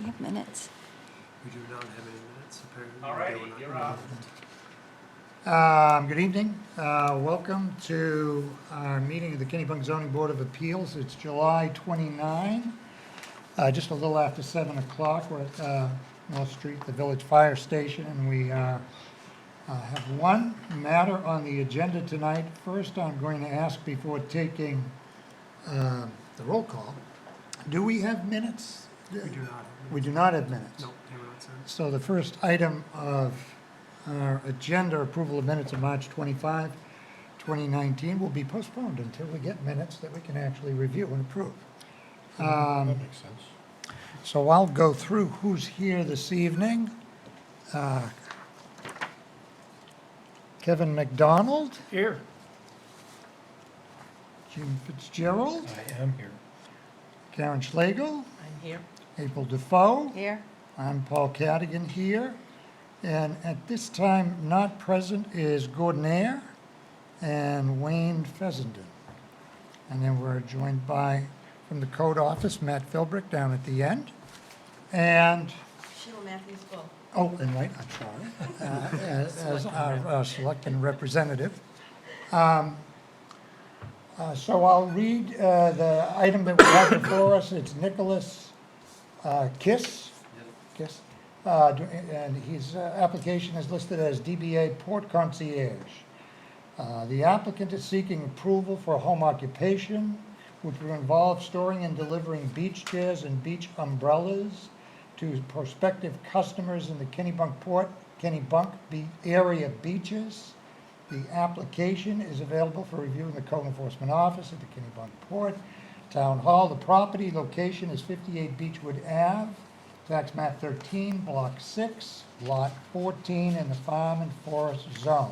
We have minutes. We do not have any minutes, apparently. All righty, you're up. Good evening. Welcome to our meeting of the Kennebunkport Zoning Board of Appeals. It's July 29, just a little after 7 o'clock. We're at North Street, the Village Fire Station, and we have one matter on the agenda tonight. First, I'm going to ask, before taking the roll call, do we have minutes? We do not. We do not have minutes. Nope, they were not sent. So the first item of our agenda, approval of minutes of March 25, 2019, will be postponed until we get minutes that we can actually review and approve. That makes sense. So I'll go through who's here this evening. Kevin McDonald, Here. Jim Fitzgerald, I am here. Karen Schlegel, I'm here. April Defoe. Here. I'm Paul Cadigan here. And at this time, not present is Gordon Ayer and Wayne Fessenden. And then we're joined by, from the Code Office, Matt Philbrick down at the end. And, Sheila Matthews Bull. oh, and right, I'm sorry, as our selectman representative. So I'll read the item that we have before us. It's Nicholas Kiss. And his application is listed as DBA Port Concierge. The applicant is seeking approval for a home occupation, which would involve storing and delivering beach chairs and beach umbrellas to prospective customers in the Kennebunkport area beaches. The application is available for review in the Code Enforcement Office at the Kennebunkport Town Hall. The property location is 58 Beechwood Ave, Tax Map 13, Block 6, Lot 14, in the Farm and Forest Zone.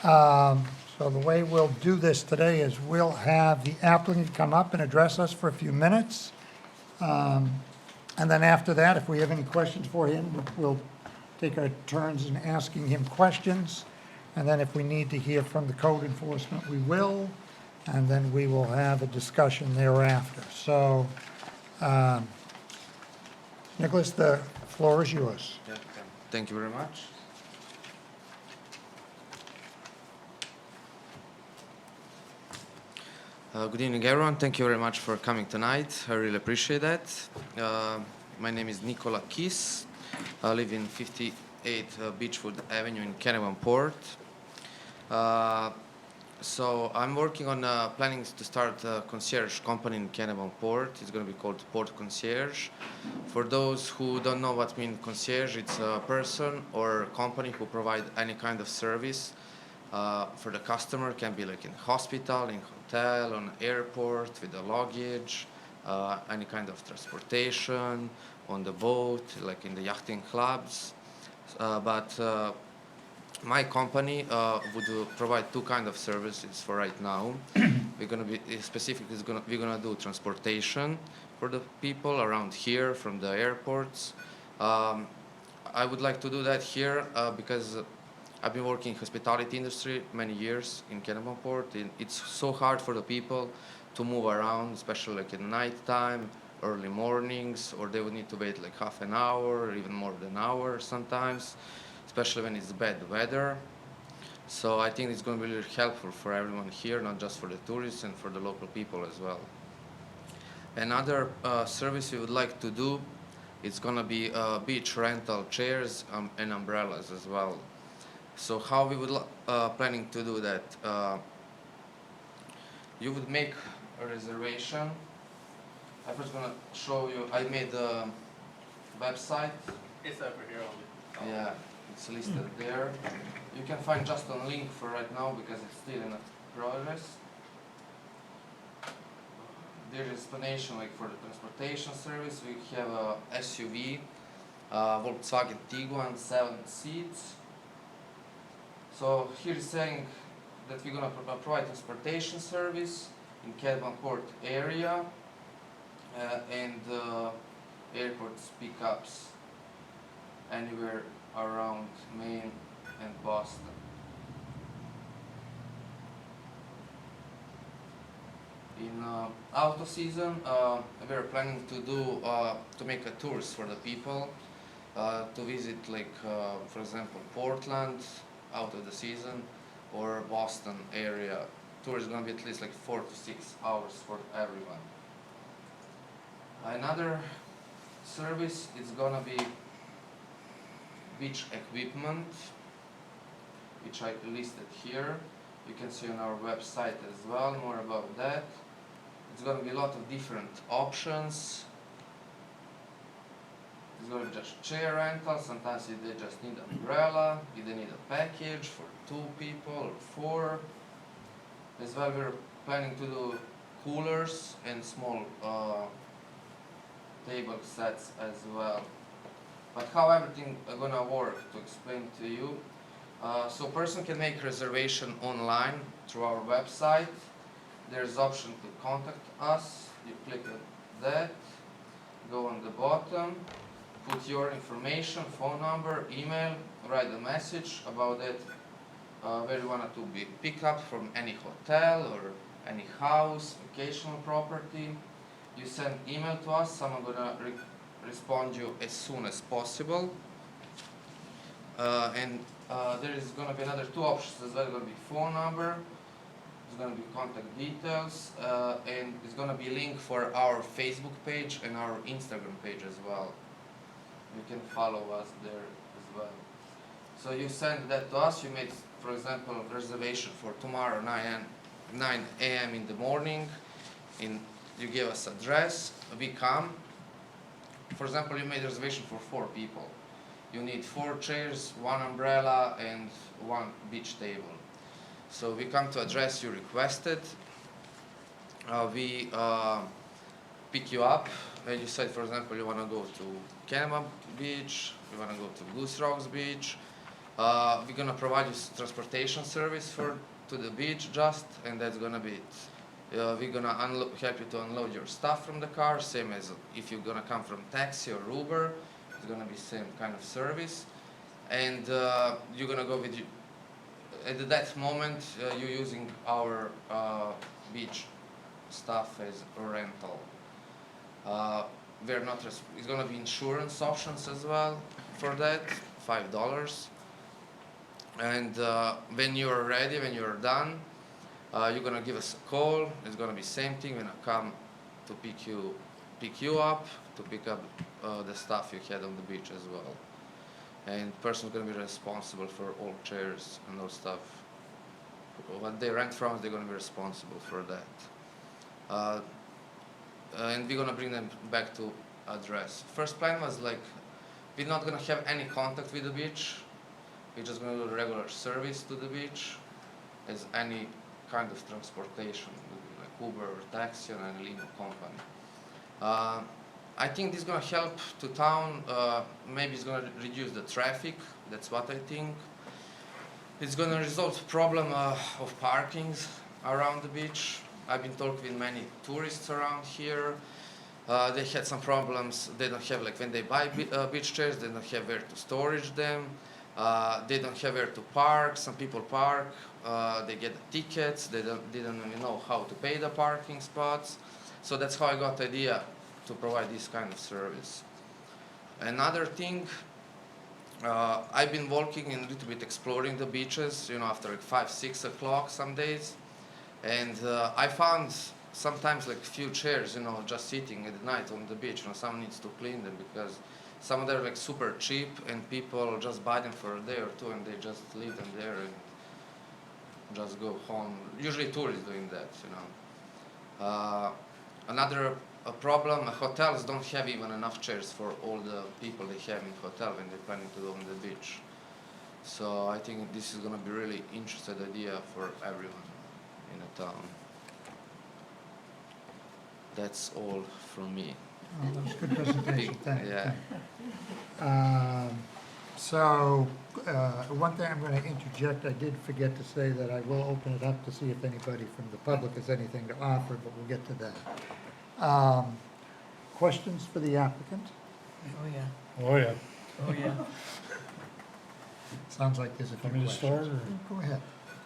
So the way we'll do this today is we'll have the applicant come up and address us for a few minutes. And then after that, if we have any questions for him, we'll take our turns in asking him questions. And then if we need to hear from the code enforcement, we will. And then we will have a discussion thereafter. So, Nicholas, the floor is yours. Yeah, thank you very much. Good evening, everyone. Thank you very much for coming tonight. I really appreciate that. My name is Nikola Kiss. I live in 58 Beechwood Avenue in Kennebunkport. So I'm working on planning to start a concierge company in Kennebunkport. It's going to be called Port Concierge. For those who don't know what means concierge, it's a person or company who provide any kind of service for the customer. It can be like in hospital, in hotel, on airport, with the luggage, any kind of transportation, on the boat, like in the yachting clubs. My company would provide two kinds of services for right now. We're going to be specifically we're going to do transportation for the people around here from the airports. I would like to do that here because I've been working in hospitality industry many years in Kennebunkport. It's so hard for the people to move around, especially like in night time, early mornings, or they would need to wait like half an hour or even more than an hour sometimes, especially when it's bad weather. So I think it's going to be really helpful for everyone here, not just for the tourists and for the local people as well. Another service we would like to do, it's going to be beach rental chairs and umbrellas as well. So how we would planning to do that? You would make a reservation. I'm first going to show you, I made a website. It's over here on the. Yeah. It's listed there. You can find just a link for right now because it's still in progress. There's explanation like for the transportation service. We have a SUV, Volkswagen Tiguan, 7 seats. So here is saying that we're gonna provide transportation service in Kennebunkport area and airports pickups anywhere around Maine and Boston. In auto season, we are planning to do to make a tours for the people to visit, like for example, Portland out of the season or Boston area. Tour is gonna be at least like 4 to 6 hours for everyone. Another service is gonna be beach equipment, which I listed here. You can see on our website as well more about that. It's going to be a lot of different options. It's going to be just chair rental. Sometimes if they just need an umbrella, if they need a package for 2 people or 4. As well, we're planning to do coolers and small table sets as well. But how everything gonna work, to explain to you. So person can make reservation online through our website. There's option to contact us. You click on that, go on the bottom, put your information, phone number, email, write a message about it, where you want it to be picked up from any hotel or any house, vacational property. You send email to us, someone gonna respond you as soon as possible. There is going to be another 2 options as well. It's going to be phone number, it's going to be contact details, and it's going to be a link for our Facebook page and our Instagram page as well. You can follow us there as well. So you send that to us. You made, for example, a reservation for tomorrow 9 a.m. in the morning. You give us address. We come. For example, you made a reservation for 4 people. You need 4 chairs, 1 umbrella, and 1 beach table. So we come to address you requested. We pick you up. And you said, for example, you want to go to Kennebunkport Beach, you want to go to Goose Rocks Beach. We're going to provide you transportation service to the beach just, and that's going to be it. We're going to help you to unload your stuff from the car, same as if you're going to come from taxi or Uber. It's going to be same kind of service, and you're going to go with you. At that moment, you're using our beach stuff as a rental. We're not. It's going to be insurance options as well for that, $5. And when you're ready, when you're done, you're going to give us a call. It's going to be same thing. We're going to come to pick you up, to pick up the stuff you had on the beach as well. And the person is going to be responsible for all chairs and all stuff. What they rent from, they're going to be responsible for that. And we're going to bring them back to address. First plan was like, we're not going to have any contact with the beach. We're just going to do regular service to the beach as any kind of transportation, like Uber or taxi or any legal company. I think this is going to help to town. Maybe it's going to reduce the traffic. That's what I think. It's going to resolve the problem of parkings around the beach. I've been talking with many tourists around here. They had some problems. They don't have, like when they buy beach chairs, they don't have where to storage them. They don't have where to park. Some people park. They get the tickets. They didn't even know how to pay the parking spots. So that's how I got the idea to provide this kind of service. Another thing, I've been working and a little bit exploring the beaches, after like 5, 6 o'clock some days. And I found sometimes like few chairs, just sitting at night on the beach. Someone needs to clean them because some of them are like super cheap and people just buy them for a day or 2 and they just leave them there and just go home. Usually tourists doing that, Another problem, hotels don't have even enough chairs for all the people they have in hotel when they're planning to go on the beach. So I think this is going to be really interesting idea for everyone in the town. That's all from me. Oh, that was a good presentation, thanks. Yeah. So, one thing I'm going to interject, I did forget to say that I will open it up to see if anybody from the public has anything to offer, but we'll get to that. Questions for the applicant? Oh, yeah. Oh, yeah. Oh, yeah. Sounds like there's a few Want me to questions. start, or? Go ahead.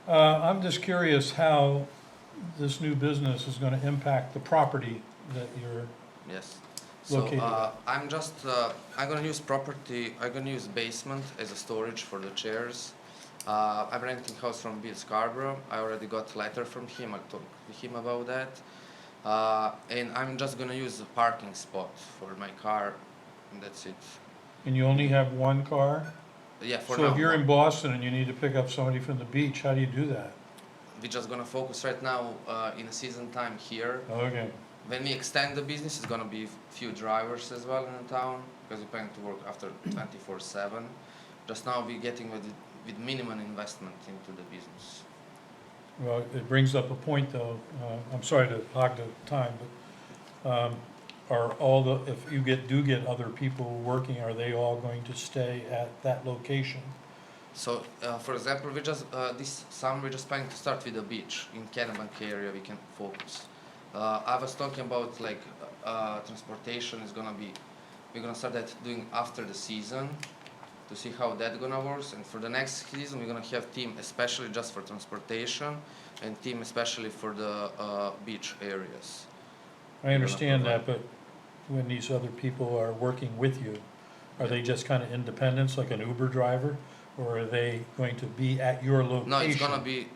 I'm just curious how this new business is gonna impact the property that you're, Yes. So Located at. I'm gonna use property. I'm gonna use basement as a storage for the chairs. I'm renting house from Bill Scarborough. I already got letter from him. I talked to him about that. And I'm just gonna use a parking spot for my car, and that's it. and you only have one car? Yeah, for So now. if you're in Boston and you need to pick up somebody from the beach, how do you do that? We're just gonna focus right now in the season time here. Okay, When we extend the business, it's gonna be few drivers as well in the town because we plan to work after 24/7. Just now we're getting with minimum investment into the business. well, it brings up a point though, I'm sorry to hog the time, but, are all the, if you do get other people working, are they all going to stay at that location? So, for example, we just this summer we're just planning to start with the beach in Kennebunkport area. We can focus. I was talking about like transportation is gonna be. We're gonna start that doing after the season to see how that gonna work. And for the next season, we're gonna have team especially just for transportation and team especially for the beach areas. I understand that, but when these other people are working with you, are they just kind of independents, like an Uber driver? Or are they going to be at your location? No, it's gonna be.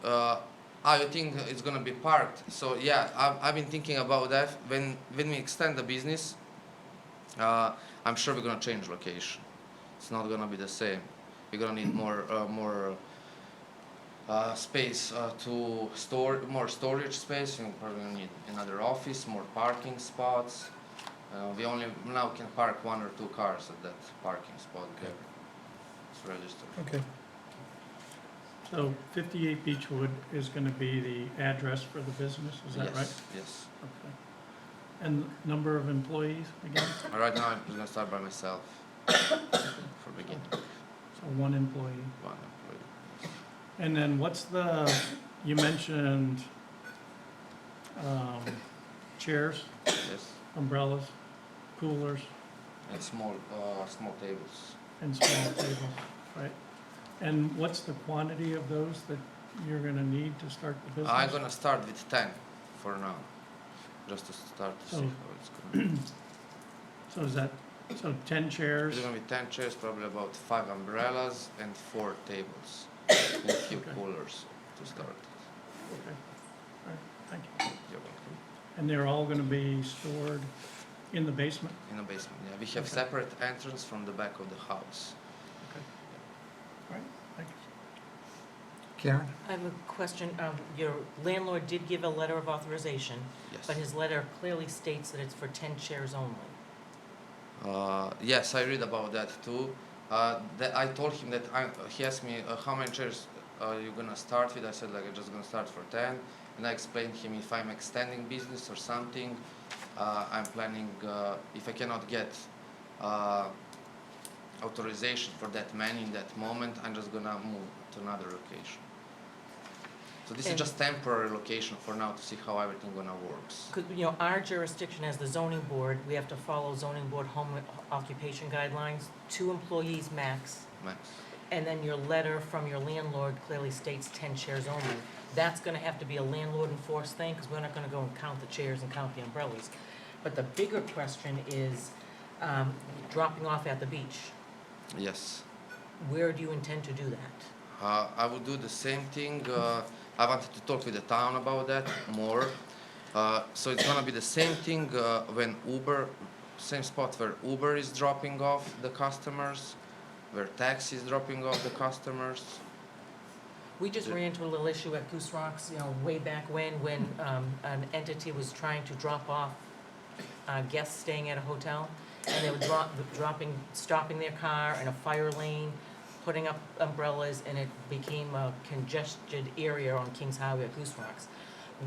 I think it's gonna be parked. So yeah, I've been thinking about that. When we extend the business, I'm sure we're gonna change location. It's not gonna be the same. We're gonna need more space to store, more storage space. We're probably gonna need another office, more parking spots. We only now can park 1 or 2 cars at that parking spot there. It's registered. Okay, So 58 Beechwood is going to be the address for the business, is that Yes, right? yes. Okay. And number of employees again? Right now I'm gonna start by myself for beginning. So one employee. One employee. And then what's the, you mentioned chairs, Yes, umbrellas, coolers, and small tables. and small tables, right? And what's the quantity of those that you're going to need to start the business? I'm gonna start with 10 for now, just to start to see So- how it's gonna be. So is that, so 10 chairs? There's gonna be 10 chairs, probably about 5 umbrellas and 4 tables, and a few Okay. coolers to start. Okay, all right, thank you. You're welcome. And they're all going to be stored in the basement? In the basement, yeah. We have Okay. separate entrance from the back of the house. Okay. All right, thank you. Karen? I have a question. Your landlord did give a letter of authorization, Yes. but his letter clearly states that it's for 10 chairs only. Yes, I read about that too. I told him that he asked me how many chairs are you gonna start with. I said like I'm just gonna start for 10, and I explained him if I'm extending business or something, I'm planning if I cannot get authorization for that many in that moment, I'm just gonna move to another location. So this is And- just temporary location for now to see how everything gonna works. Because, you know, our jurisdiction as the zoning board, we have to follow zoning board home occupation guidelines, 2 employees max. Max. And then your letter from your landlord clearly states 10 chairs only. That's gonna have to be a landlord enforced thing, because we're not gonna go and count the chairs and count the umbrellas. But the bigger question is, dropping off at the beach. Yes. Where do you intend to do that? I would do the same thing. I wanted to talk with the town about that more. So it's gonna be the same thing when same spot where Uber is dropping off the customers, where taxi is dropping off the customers. We just The- ran into a little issue at Goose Rocks, you know, way back when an entity was trying to drop off guests staying at a hotel, and they were stopping their car in a fire lane, putting up umbrellas, and it became a congested area on Kings Highway at Goose Rocks.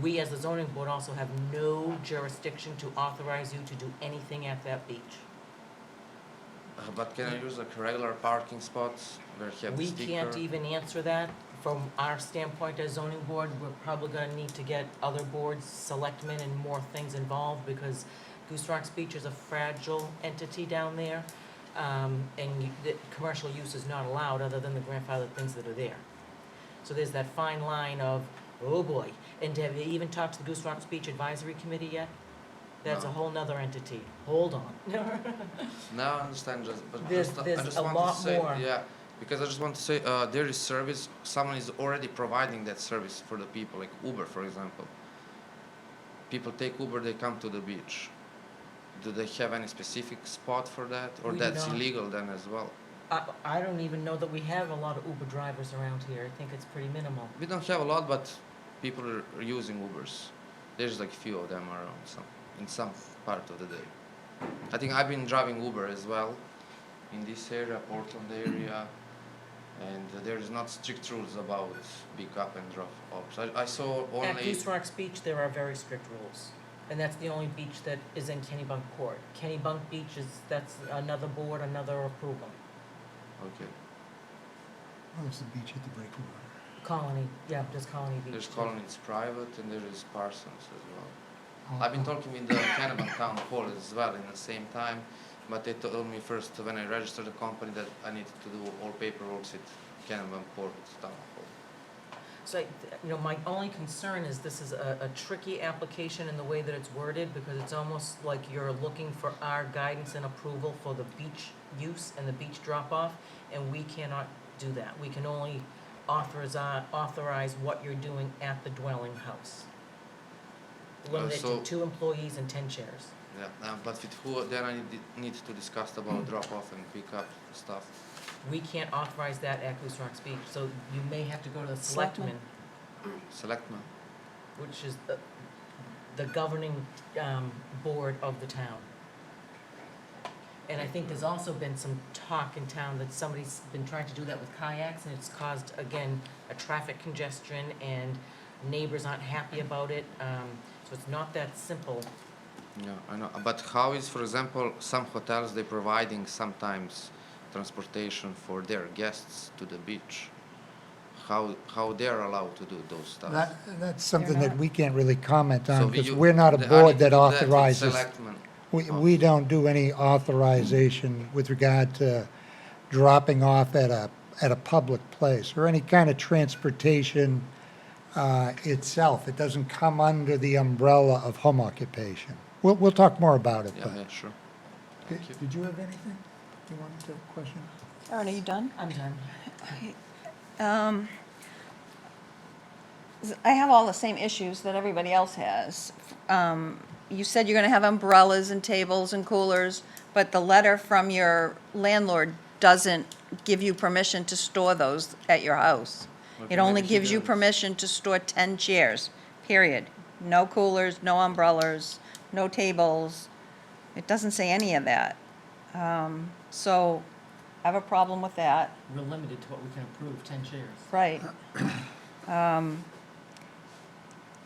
We, as the zoning board, also have no jurisdiction to authorize you to do anything at that beach. But can I use like regular parking spots where you have the We sticker? can't even answer that. From our standpoint as zoning board, we're probably gonna need to get other boards, selectmen, and more things involved, because Goose Rocks Beach is a fragile entity down there. The commercial use is not allowed other than the grandfathered things that are there. So there's that fine line of Oh, boy. And have you even talked to the Goose Rock Beach Advisory Committee yet? That's a No. whole nother entity. Hold on. Now I understand, but There's- just, I there's just a want lot to say, more. yeah, because I just want to say, there is service, someone is already providing that service for the people, like Uber, for example. People take Uber, they come to the beach. Do they have any specific spot for that, or We do that's not. illegal then as well? I don't even know that we have a lot of Uber drivers around here. I think it's pretty minimal. We don't have a lot, but people are using Ubers. There's like few of them around, in some part of the day. I think I've been driving Uber as well in this area, Portland area, and there is not strict rules about pick up and drop off. So I saw At only. Goose Rocks Beach, there are very strict rules. And that's the only beach that is in Kennebunkport. Kennebunk Beach that's another board, another approval. Okay, Well, it's the beach at the breakwater. Colony, yeah, just Colony Beach. there's too. Colony's private and there is Parsons as well. I've been talking with the Kennebunkport as well in the same time, but they told me first when I registered the company that I needed to do all paperwork with Kennebunkport Town Hall. So, my only concern is this is a tricky application in the way that it's worded, because it's almost like you're looking for our guidance and approval for the beach use and the beach drop-off, and we cannot do that. We can only authorize what you're doing at the dwelling house. Limited to so- 2 employees and 10 chairs. Yeah, but with who then I need to discuss about drop off and pick up stuff. We can't authorize that at Goose Rocks Beach, so you may have to go to the Selectmen. selectmen, Selectmen. which is the governing board of the town. And I think there's also been some talk in town that somebody's been trying to do that with kayaks, and it's caused, again, a traffic congestion, and neighbors aren't happy about it. So it's not that simple. Yeah, I know. But how is, for example, some hotels they providing sometimes transportation for their guests to the beach? How they're allowed to do those stuff? That's something They're that not. we can't really comment on, because you- we're not a I need board to that do with authorizes. Selectmen. We don't do any authorization with regard to dropping off at a public place, or any kind of transportation itself. It doesn't come under the umbrella of home occupation. We'll talk more about it, Yeah, but. yeah, sure. Did Thank you. did you have anything you wanted to question? Erin, are you done? I'm done. I have all the same issues that everybody else has. You said you're gonna have umbrellas and tables and coolers, but the letter from your landlord doesn't give you permission to store those at your house. Okay, It only maybe he gives you does. permission to store 10 chairs, period. No coolers, no umbrellas, no tables. It doesn't say any of that. So I have a problem with that. We're limited to what we can approve, 10 chairs. Right.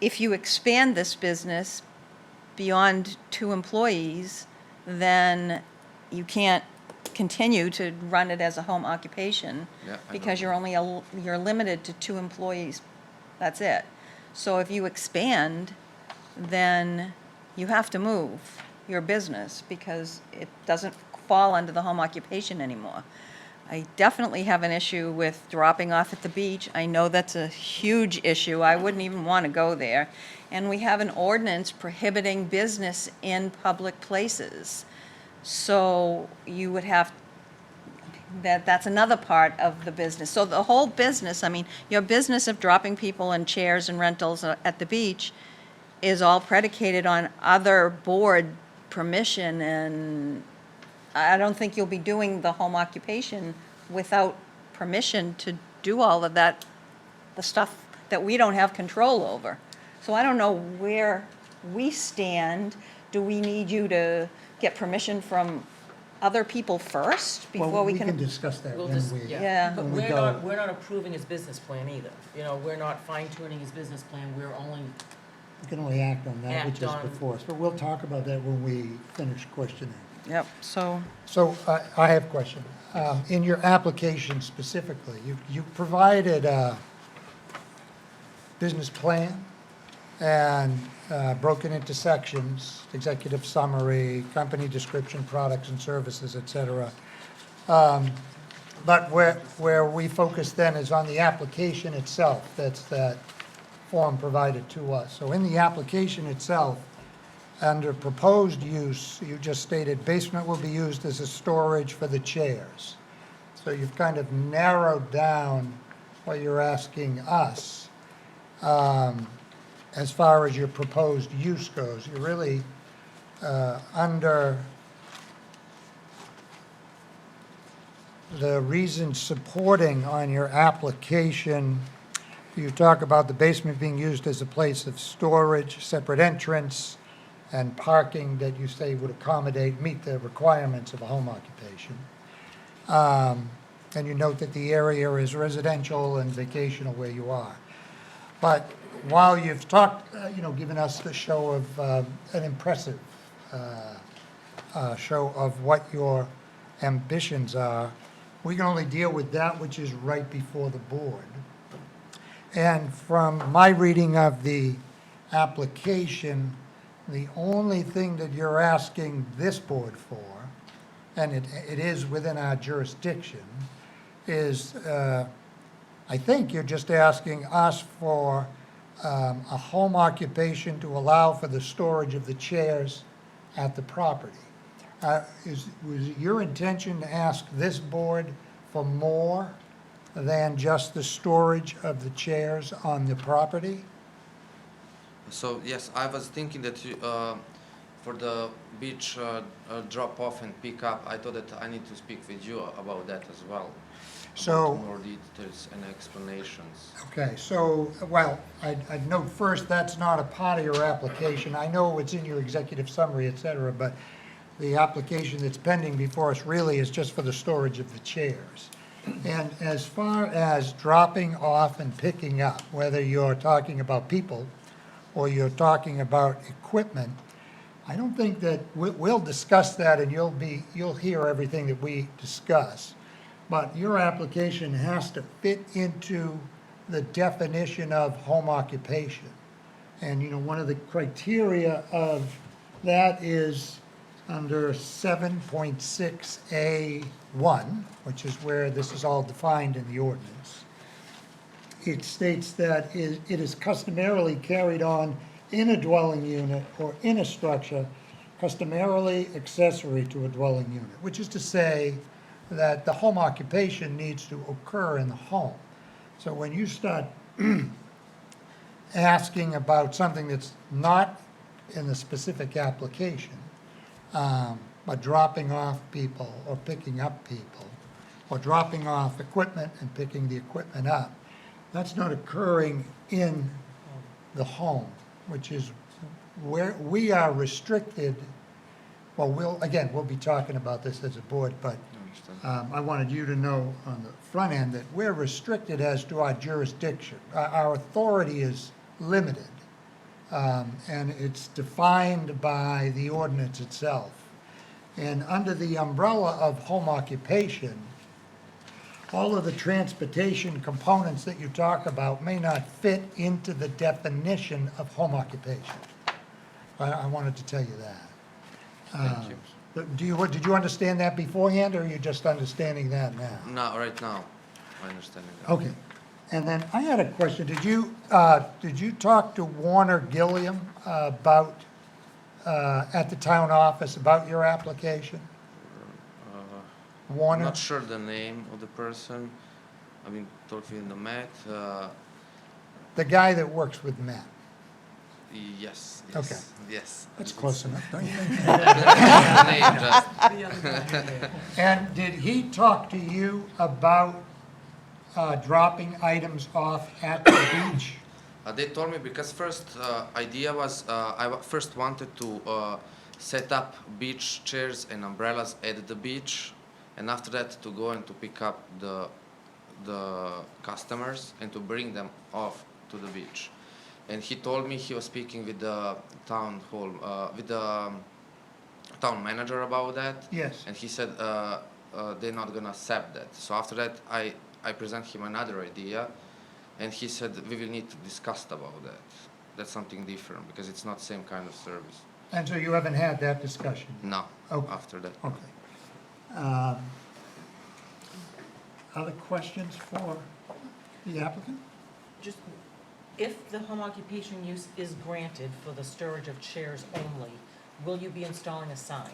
If you expand this business beyond 2 employees, then you can't continue to run it as a home occupation Yeah, I because know. you're limited to 2 employees. That's it. So if you expand, then you have to move your business because it doesn't fall under the home occupation anymore. I definitely have an issue with dropping off at the beach. I know that's a huge issue. I wouldn't even want to go there. And we have an ordinance prohibiting business in public places. So you would have, that's another part of the business. So the whole business, I mean, your business of dropping people in chairs and rentals at the beach is all predicated on other board permission, and I don't think you'll be doing the home occupation without permission to do all of that, the stuff that we don't have control over. So I don't know where we stand. Do we need you to get permission from other people first before Well, we we can can? discuss that We'll when just, we. Yeah. But when we we're go. not approving his business plan either. We're not fine tuning his business plan. We're only, We can only act on that which Act is on- before us, but we'll talk about that when we finish questioning. Yep, so, So I have a question. In your application specifically, you provided a business plan and broken into sections, executive summary, company description, products and services, et cetera. But where we focus then is on the application itself. That's that form provided to us. So in the application itself, under proposed use, you just stated basement will be used as a storage for the chairs. So you've kind of narrowed down what you're asking us. As far as your proposed use goes, you're really under the reasons supporting on your application. You talk about the basement being used as a place of storage, separate entrance, and parking that you say would meet the requirements of a home occupation. And you note that the area is residential and vacational where you are. But while you've talked, given us the show of, an impressive show of what your ambitions are, we can only deal with that which is right before the board. And from my reading of the application, the only thing that you're asking this board for, and it is within our jurisdiction, is, I think you're just asking us for a home occupation to allow for the storage of the chairs at the property. Was it your intention to ask this board for more than just the storage of the chairs on the property? So yes, I was thinking that for the beach drop off and pick up, I thought that I need to speak with you about that as well. So- About more details and explanations. Okay, so, well, I'd note first, that's not a part of your application. I know it's in your executive summary, et cetera, but the application that's pending before us really is just for the storage of the chairs. And as far as dropping off and picking up, whether you're talking about people or you're talking about equipment, I don't think that, we'll discuss that and you'll hear everything that we discuss. But your application has to fit into the definition of home occupation. And, one of the criteria of that is under 7.6A1, which is where this is all defined in the ordinance. It states that it is customarily carried on in a dwelling unit or in a structure customarily accessory to a dwelling unit, which is to say that the home occupation needs to occur in the home. So when you start asking about something that's not in the specific application, but dropping off people or picking up people, or dropping off equipment and picking the equipment up, that's not occurring in the home, which is where we are restricted. Well, we'll be talking about this as a board, but I wanted you to know on the front end that we're restricted as to our jurisdiction. Our authority is limited, and it's defined by the ordinance itself. And under the umbrella of home occupation, all of the transportation components that you talk about may not fit into the definition of home occupation. I wanted to tell you that. Thank you. Did you understand that beforehand, or are you just understanding that now? No, right now, I understand that. Okay. And then I had a question. Did you talk to Warner Gilliam about, at the town office, about your application? I'm Warner? not sure the name of the person. I've been talking in the Met. The guy that works with Matt. Yes. Okay. Yes. That's close enough, don't you think? The name just. And did he talk to you about dropping items off at the beach? They told me because first idea was first wanted to set up beach chairs and umbrellas at the beach, and after that to go and to pick up the customers and to bring them off to the beach. And he told me he was speaking with the town hall, with the town manager about that. Yes. And he said they're not gonna accept that. So after that, I present him another idea, and he said we will need to discuss about that. That's something different because it's not same kind of service. And so you haven't had that discussion? No. Okay. After that. Okay. Other questions for the applicant? Just If the home occupation use is granted for the storage of chairs only, will you be installing a sign?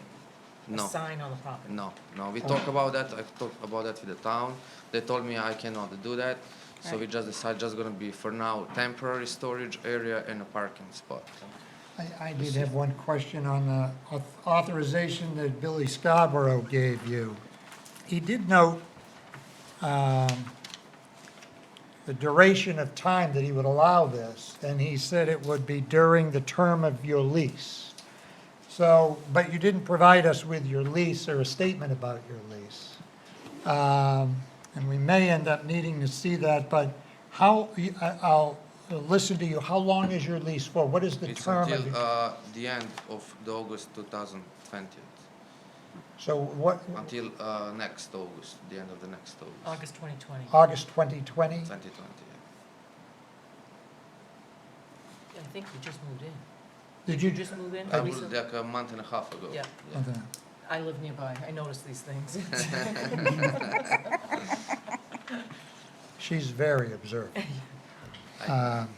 No. A sign on the property? No, we talk about that. I talked about that with the town. They told me I cannot do that. So we Right. just decided just gonna be for now temporary storage area and a parking spot. I did have one question on the authorization that Billy Scarborough gave you. He did note the duration of time that he would allow this, and he said it would be during the term of your lease. So, but you didn't provide us with your lease or a statement about your lease. And we may end up needing to see that, but I'll listen to you. How long is your lease for? What is the It's term until of it? the end of the August 2020. So what, Until next August, the end of the next August. August 2020. August 2020? 2020. Yeah. I think you just moved in. Did You you? just moved in I was recently? like a month and a half ago. Yeah. Okay. I live nearby, I notice these things. She's very observant. All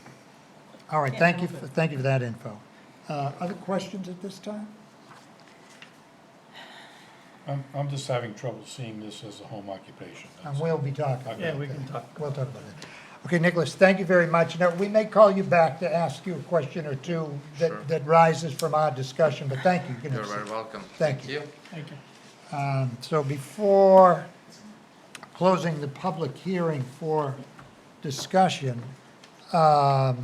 right, thank you for that info. Other questions at this time? I'm just having trouble seeing this as a home occupation. And we'll be talking about Yeah, Yeah, we that. can talk. We'll talk about it. Okay, Nicholas, thank you very much. Now, we may call you back to ask you a question or two Sure. that rises from our discussion, but thank you. You can You're have a very seat. welcome. Thank you. Thank you. So before closing the public hearing for discussion, I'll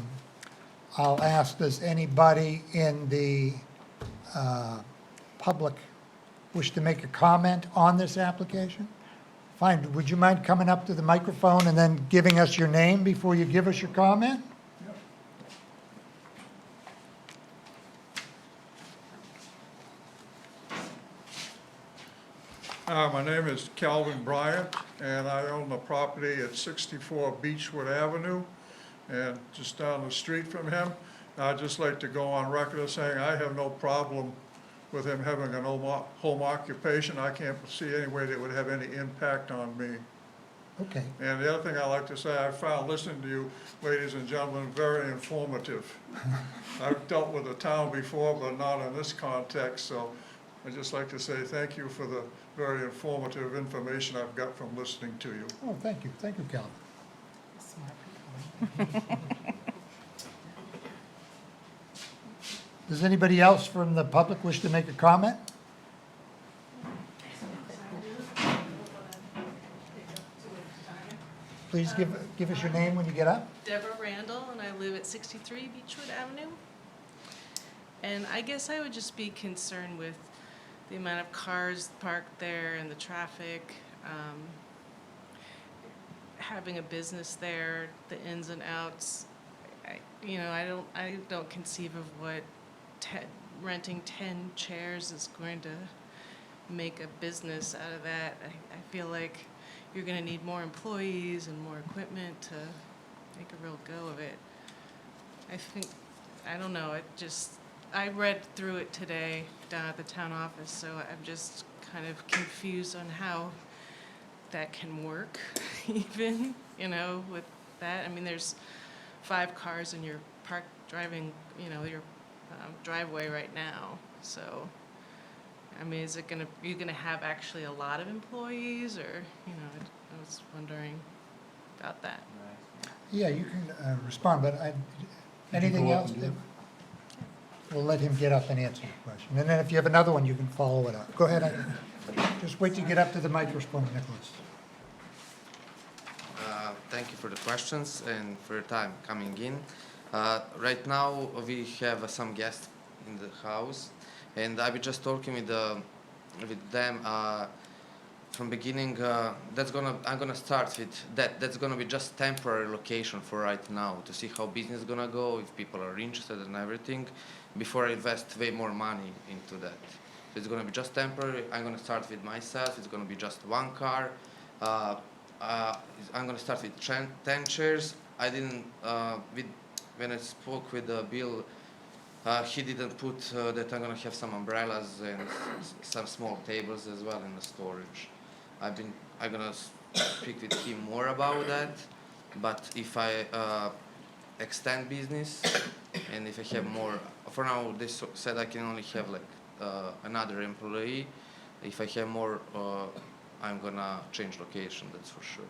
ask, does anybody in the public wish to make a comment on this application? Fine, would you mind coming up to the microphone and then giving us your name before you give us your comment? My name is Calvin Bryant, and I own the property at 64 Beechwood Avenue, and just down the street from him. I'd just like to go on record as saying I have no problem with him having an home occupation. I can't see any way that it would have any impact on me. Okay, And the other thing I like to say, I found listening to you, ladies and gentlemen, very informative. I've dealt with the town before, but not in this context, so I'd just like to say thank you for the very informative information I've got from listening to you. oh, thank you, Calvin. Smart people. Does anybody else from the public wish to make a comment? Please give us your name when you get up. Deborah Randall, and I live at 63 Beechwood Avenue. And I guess I would just be concerned with the amount of cars parked there and the traffic. Having a business there, the ins and outs. I don't conceive of what renting 10 chairs is going to make a business out of that. I feel like you're going to need more employees and more equipment to make a real go of it. I don't know, I read through it today down at the town office, so I'm just kind of confused on how that can work even, with that. I mean, there's 5 cars in your driving, your driveway right now, so, I mean, you're gonna have actually a lot of employees, or, I was wondering about that. Yeah, you can respond, but anything go up else? and do it? We'll let him get up and answer your question. And then if you have another one, you can follow it up. Go ahead, just wait to get up to the microphone, Nicholas. Thank you for the questions and for your time coming in. Right now we have some guests in the house, and I will just talking with them from beginning. I'm gonna start with that. That's gonna be just temporary location for right now to see how business is gonna go, if people are interested and everything, before I invest way more money into that. So it's gonna be just temporary. I'm gonna start with myself. It's gonna be just 1 car. I'm gonna start with 10 chairs. I didn't when I spoke with Bill, he didn't put that I'm gonna have some umbrellas and some small tables as well in the storage. I'm gonna speak with him more about that. But if I extend business, and if I have more, for now they said I can only have like another employee. If I have more, I'm gonna change location. That's for sure.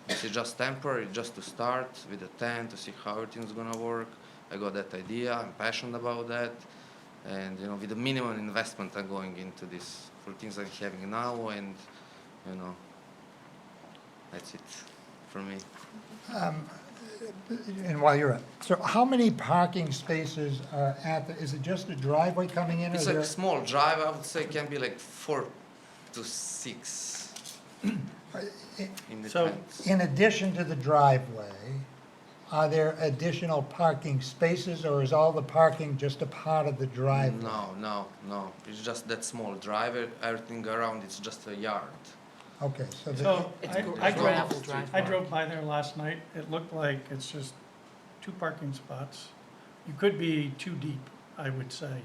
This is just temporary, just to start with a tent to see how everything's gonna work. I got that idea. I'm passionate about that, and with the minimum investment, I'm going into this for things I'm having now, and that's it for me. And while you're at, so how many parking spaces are is it just a driveway coming in? Or It's there- like a small drive. I would say can be like 4 to 6 in the So- tents. In addition to the driveway, are there additional parking spaces, or is all the parking just a part of the driveway? No. It's just that small drive. Everything around it's just a yard. Okay, so So It's I a drove, gravel driveway. I drove by there last night. It looked like it's just 2 parking spots. You could be too deep, I would say.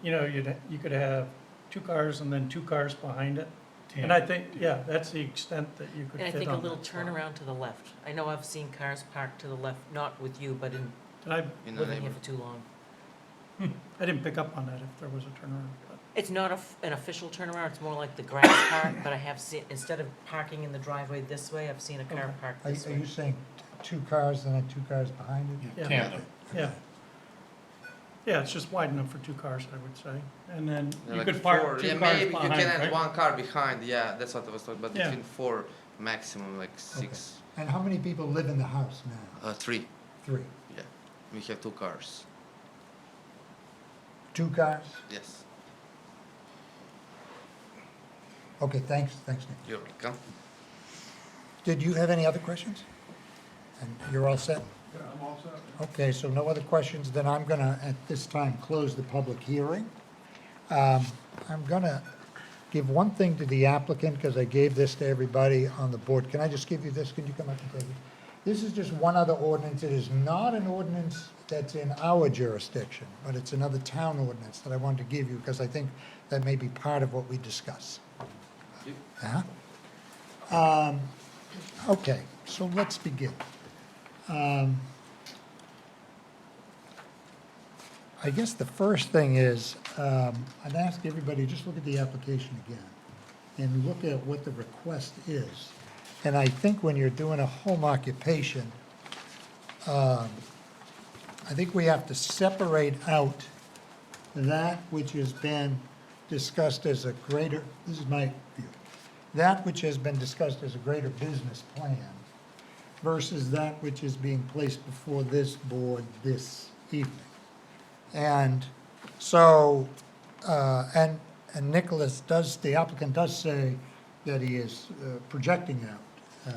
You could have 2 cars and then 2 cars behind it. And I think, yeah, that's the extent that you could And I fit think a on little that spot. turnaround to the left. I know I've seen cars parked to the left, not with you, but in Did I In the living here neighbor. for too long. I didn't pick up on that if there was a turnaround, but It's not an official turnaround, it's more like the grass part, but I have seen, instead of parking in the driveway this way, I've seen a car Okay. parked are this are way. you saying 2 cars and then 2 cars behind it? Yeah. Tandem. yeah. Yeah, it's just wide enough for 2 cars, I would say. And then Yeah, you like could park 4. 2 Yeah, cars maybe behind, you can add right? 1 car behind. Yeah, that's what I was talking about. Yeah. Between 4, maximum like 6, And how many people live in the house now? 3. 3. Yeah, we have 2 cars. 2 cars? Yes, Okay, thanks, Nick. you're welcome. Did you have any other questions? And you're all set? Yeah, I'm all set. Okay, so no other questions, then I'm gonna, at this time, close the public hearing. I'm gonna give one thing to the applicant, because I gave this to everybody on the board. Can I just give you this? Can you come up and take it? This is just one other ordinance. It is not an ordinance that's in our jurisdiction, but it's another town ordinance that I wanted to give you, because I think that may be part of what we discuss. Uh-huh. Okay, so let's begin. I guess the first thing is, I'd ask everybody, just look at the application again and look at what the request is. And I think when you're doing a home occupation, I think we have to separate out that which has been discussed as a greater, this is my view, that which has been discussed as a greater business plan versus that which is being placed before this board this evening. And so, and Nicholas does, the applicant does say that he is projecting out.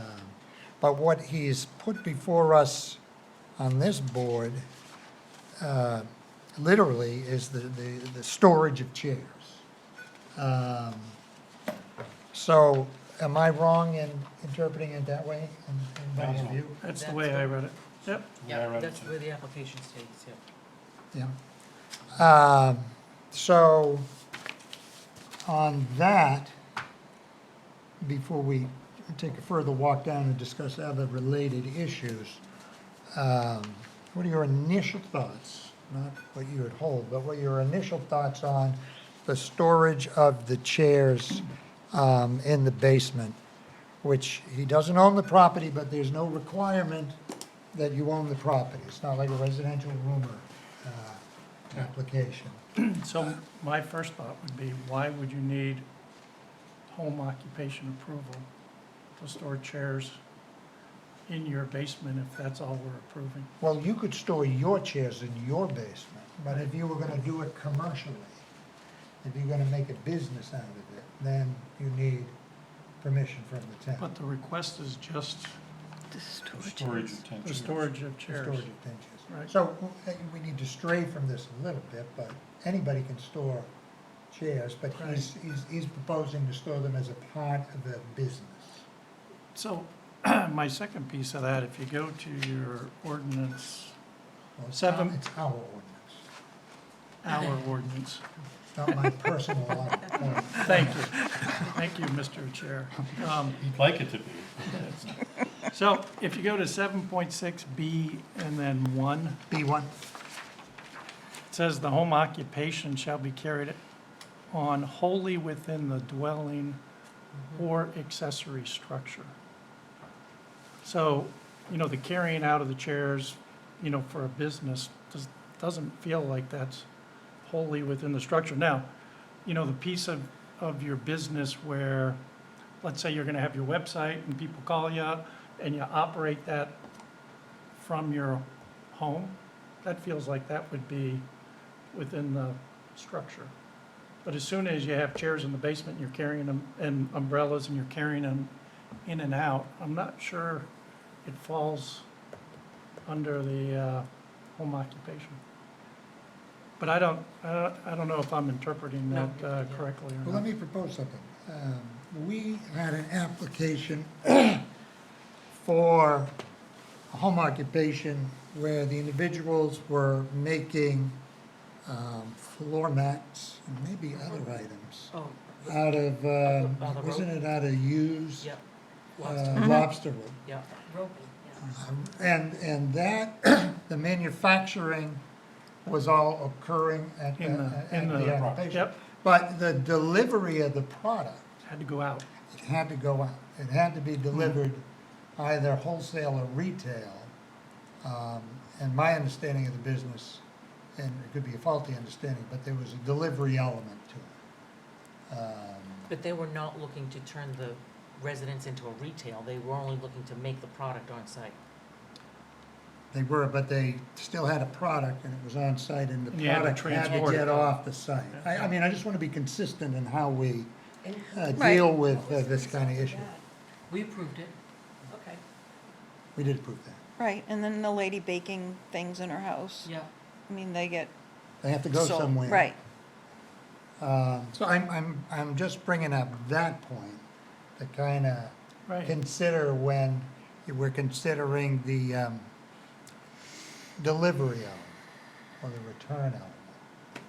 But what he's put before us on this board, literally, is the storage of chairs. So, am I wrong in interpreting it that way, in my No. view? That's the way I read it. Yep. Yeah, I read it That's too. where the application states, yeah. Yeah. So, on that, before we take a further walk down and discuss other related issues, what are your initial thoughts, not what you would hold, but what are your initial thoughts on the storage of the chairs in the basement, which he doesn't own the property, but there's no requirement that you own the property. It's not like a residential rumor application. So my first thought would be, why would you need home occupation approval to store chairs in your basement if that's all we're approving? Well, you could store your chairs in your basement, but if you were gonna do it commercially, if you're gonna make a business out of it, then you need permission from the town. But the request is just Storage of tent the chairs. storage of The chairs. storage of benches. Right. So we need to stray from this a little bit, but anybody can store chairs, but he's proposing to store them as a part of a business. So my second piece of that, if you go to your ordinance, Well, it's Seven. It's our ordinance, our ordinance. not my personal one. Thank you. Thank you, Mr. Chair. You'd like it to be. So if you go to 7.6B and then 1, B1, it says the home occupation shall be carried on wholly within the dwelling or accessory structure. So, the carrying out of the chairs, for a business doesn't feel like that's wholly within the structure. Now, the piece of your business where, let's say you're gonna have your website and people call you and you operate that from your home, that feels like that would be within the structure. But as soon as you have chairs in the basement, and you're carrying them, and umbrellas, and you're carrying them in and out, I'm not sure it falls under the home occupation. But I don't know if I'm interpreting No, that yeah. correctly or well, let not. me propose something. We had an application for a home occupation where the individuals were making floor mats and maybe other items Oh, out of, the wasn't rope? it out of used yep, lobster wood? yep. Roping, And that, the manufacturing was all occurring at the In the occupation. Yep, But the delivery of the product, had to go out. it had to go out. It had to be delivered either wholesale or retail. And my understanding of the business, and it could be a faulty understanding, but there was a delivery element to it. But they were not looking to turn the residence into a retail, they were only looking to make the product on site. They were, but they still had a product and it was on site and the And you had to product had to transport get it. off the site. I mean, I just want to be consistent in how we Right. deal with this kind of issue. We approved it. Okay. We did approve that. Right, and then the lady baking things in her house. Yeah. I mean, they get They have to go sold. somewhere. Right, So I'm just bringing up that point to kind of Right. consider when we're considering the delivery element or the return element.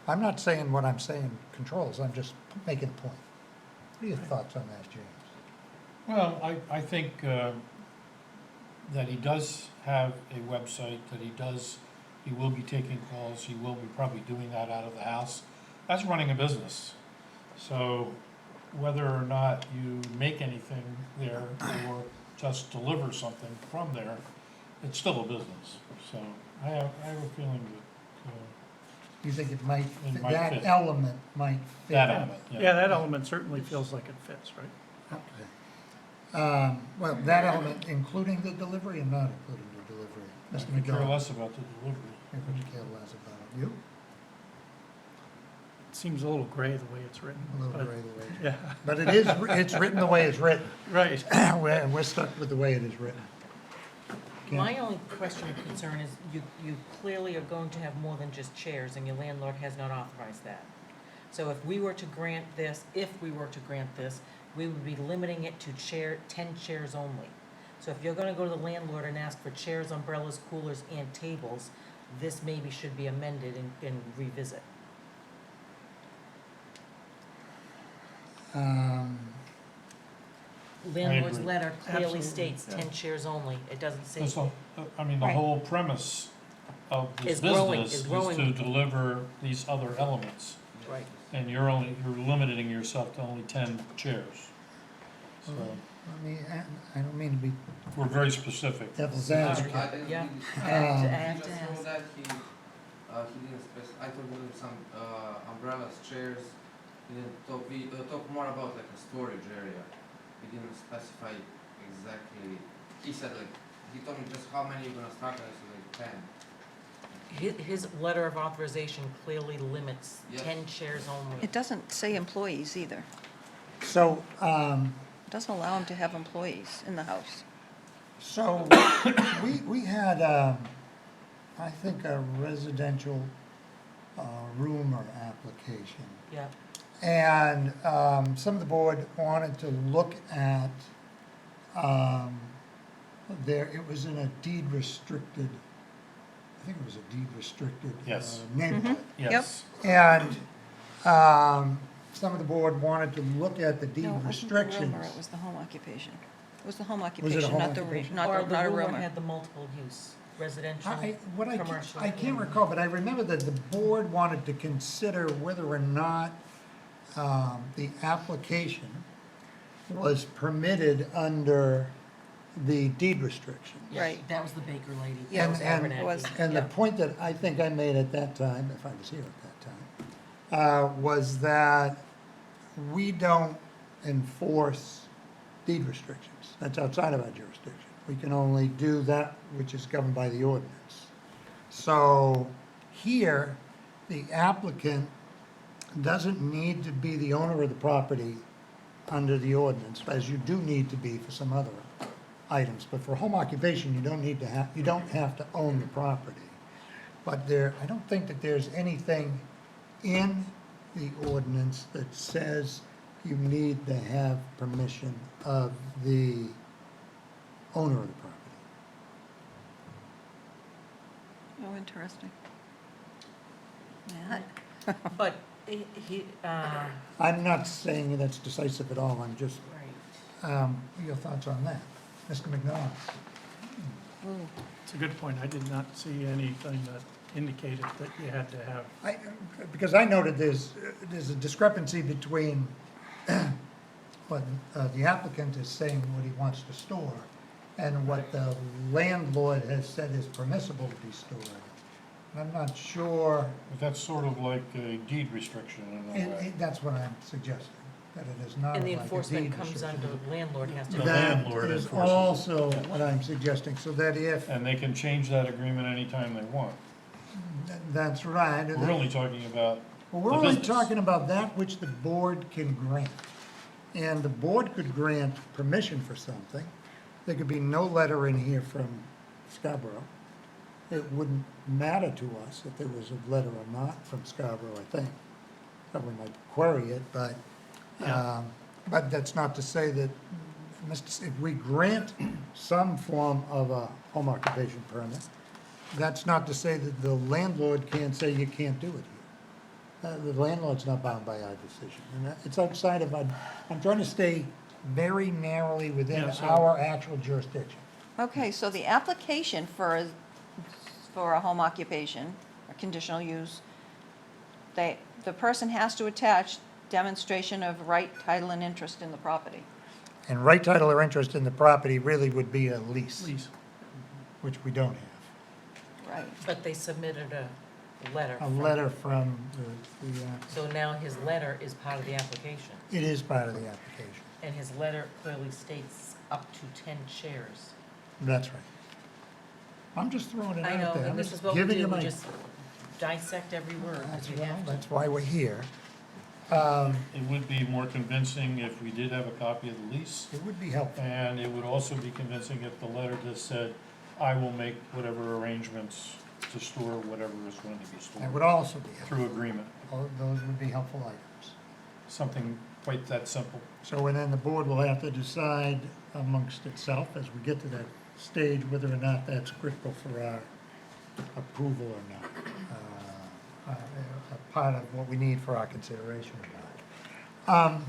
I'm not saying what I'm saying controls, I'm just making a point. What are your thoughts on that, James? Well, I think that he does have a website, that he will be taking calls, he will be probably doing that out of the house. That's running a business. So whether or not you make anything there or just deliver something from there, it's still a business. So I have a feeling that You think it might, It might that fit. element might fit? that element, yeah. Yeah, that element certainly feels like it fits, right? Okay. Well, that element including the delivery and not including the delivery? I Mr. could care McDonald? less about the delivery. You could care less about it. You? It seems a little gray the way it's written. A little but- gray the way. Yeah, But it is, it's written the way it's written. right. We're stuck with the way it is written. My only question or concern is you clearly are going to have more than just chairs, and your landlord has not authorized that. So if we were to grant this, we would be limiting it to 10 chairs only. So if you're gonna go to the landlord and ask for chairs, umbrellas, coolers, and tables, this maybe should be amended and revisit. Landlord's agree. letter clearly Absolutely, states yeah. 10 chairs only, it doesn't say. That's the, I mean, the Right. whole premise of this Is growing- business is is growing. to deliver these other elements. Right. And you're limiting yourself to only 10 chairs. So I mean, I don't mean to be we're very specific. devil's Sorry. advocate. I think Yeah. he, I have he to just ask. wrote that he didn't specify. I told him some umbrellas, chairs. He didn't talk. We talked more about like a storage area. He didn't specify exactly. He said like he told me just how many you're gonna start, and I said like 10. His letter of authorization clearly limits Yes. 10 chairs only. it doesn't say employees either. So, It doesn't allow them to have employees in the house. so we had, I think, a residential roomer application. Yeah, And some of the board wanted to look at, it was in a deed restricted, I think it was a deed restricted Yes. neighborhood. Yes. And some of the board wanted to look at the deed No, it wasn't the restrictions. rumor, it was the home occupation. It was the home home occupation, not the, occupation? not Or the, the not a rumor rumor. had the multiple use, residential, What commercial. I can't recall, but I remember that the board wanted to consider whether or not the application was permitted under the deed restriction. Yeah, Right. that was the baker lady. Yeah, That was and- Abernathy. it was- And the Yeah. point that I think I made at that time, if I was here at that time, was that we don't enforce deed restrictions. That's outside of our jurisdiction. We can only do that which is governed by the ordinance. So here, the applicant doesn't need to be the owner of the property under the ordinance, as you do need to be for some other items. But for home occupation, you don't have to own the property. But I don't think that there's anything in the ordinance that says you need to have permission of the owner of the property. Oh, interesting. Yeah, But I'm not saying that's decisive at all, I'm just, right. your thoughts on that? Mr. McDonald? ooh, It's a good point. I did not see anything that indicated that you had to have. Because I noted there's a discrepancy between what the applicant is saying what he wants to store and what the landlord has said is permissible to be stored. And I'm not sure, But that's sort of like a deed restriction in a way. that's what I'm suggesting, that it is not And like the a enforcement deed comes restriction. under, landlord has to. The That landlord is enforces it. also what I'm suggesting, so that if, And they can change that agreement anytime they want. that's right. We're only talking about Well, we're the only business. talking about that which the board can grant. And the board could grant permission for something. There could be no letter in here from Scarborough. It wouldn't matter to us if there was a letter or not from Scarborough, I think. Probably might query it, but that's not to say that, if we grant some form of a home occupation permit, that's not to say that the landlord can't say you can't do it here. The landlord's not bound by our decision, and it's outside of I'm trying to stay very narrowly within Yeah, so- our actual jurisdiction. okay, so the application for a home occupation, or conditional use, the person has to attach demonstration of right, title, and interest in the property. And right title or interest in the property really would be a lease, Please. which we don't have. Right. But they submitted a letter. A from- letter from So now his letter is part of the application, it is part of the application. and his letter clearly states up to 10 shares. That's right. I'm just throwing it I know, out there. I'm and this just is what we giving you do, we my. just dissect every word, because we Well, have to. that's why we're here. It would be more convincing if we did have a copy of the lease, It would be helpful. and it would also be convincing if the letter just said, I will make whatever arrangements to store whatever is going to be That would stored also be helpful. through agreement. All of those would be helpful items. Something quite that simple. So, and then the board will have to decide amongst itself as we get to that stage whether or not that's critical for our approval or not. A part of what we need for our consideration or not.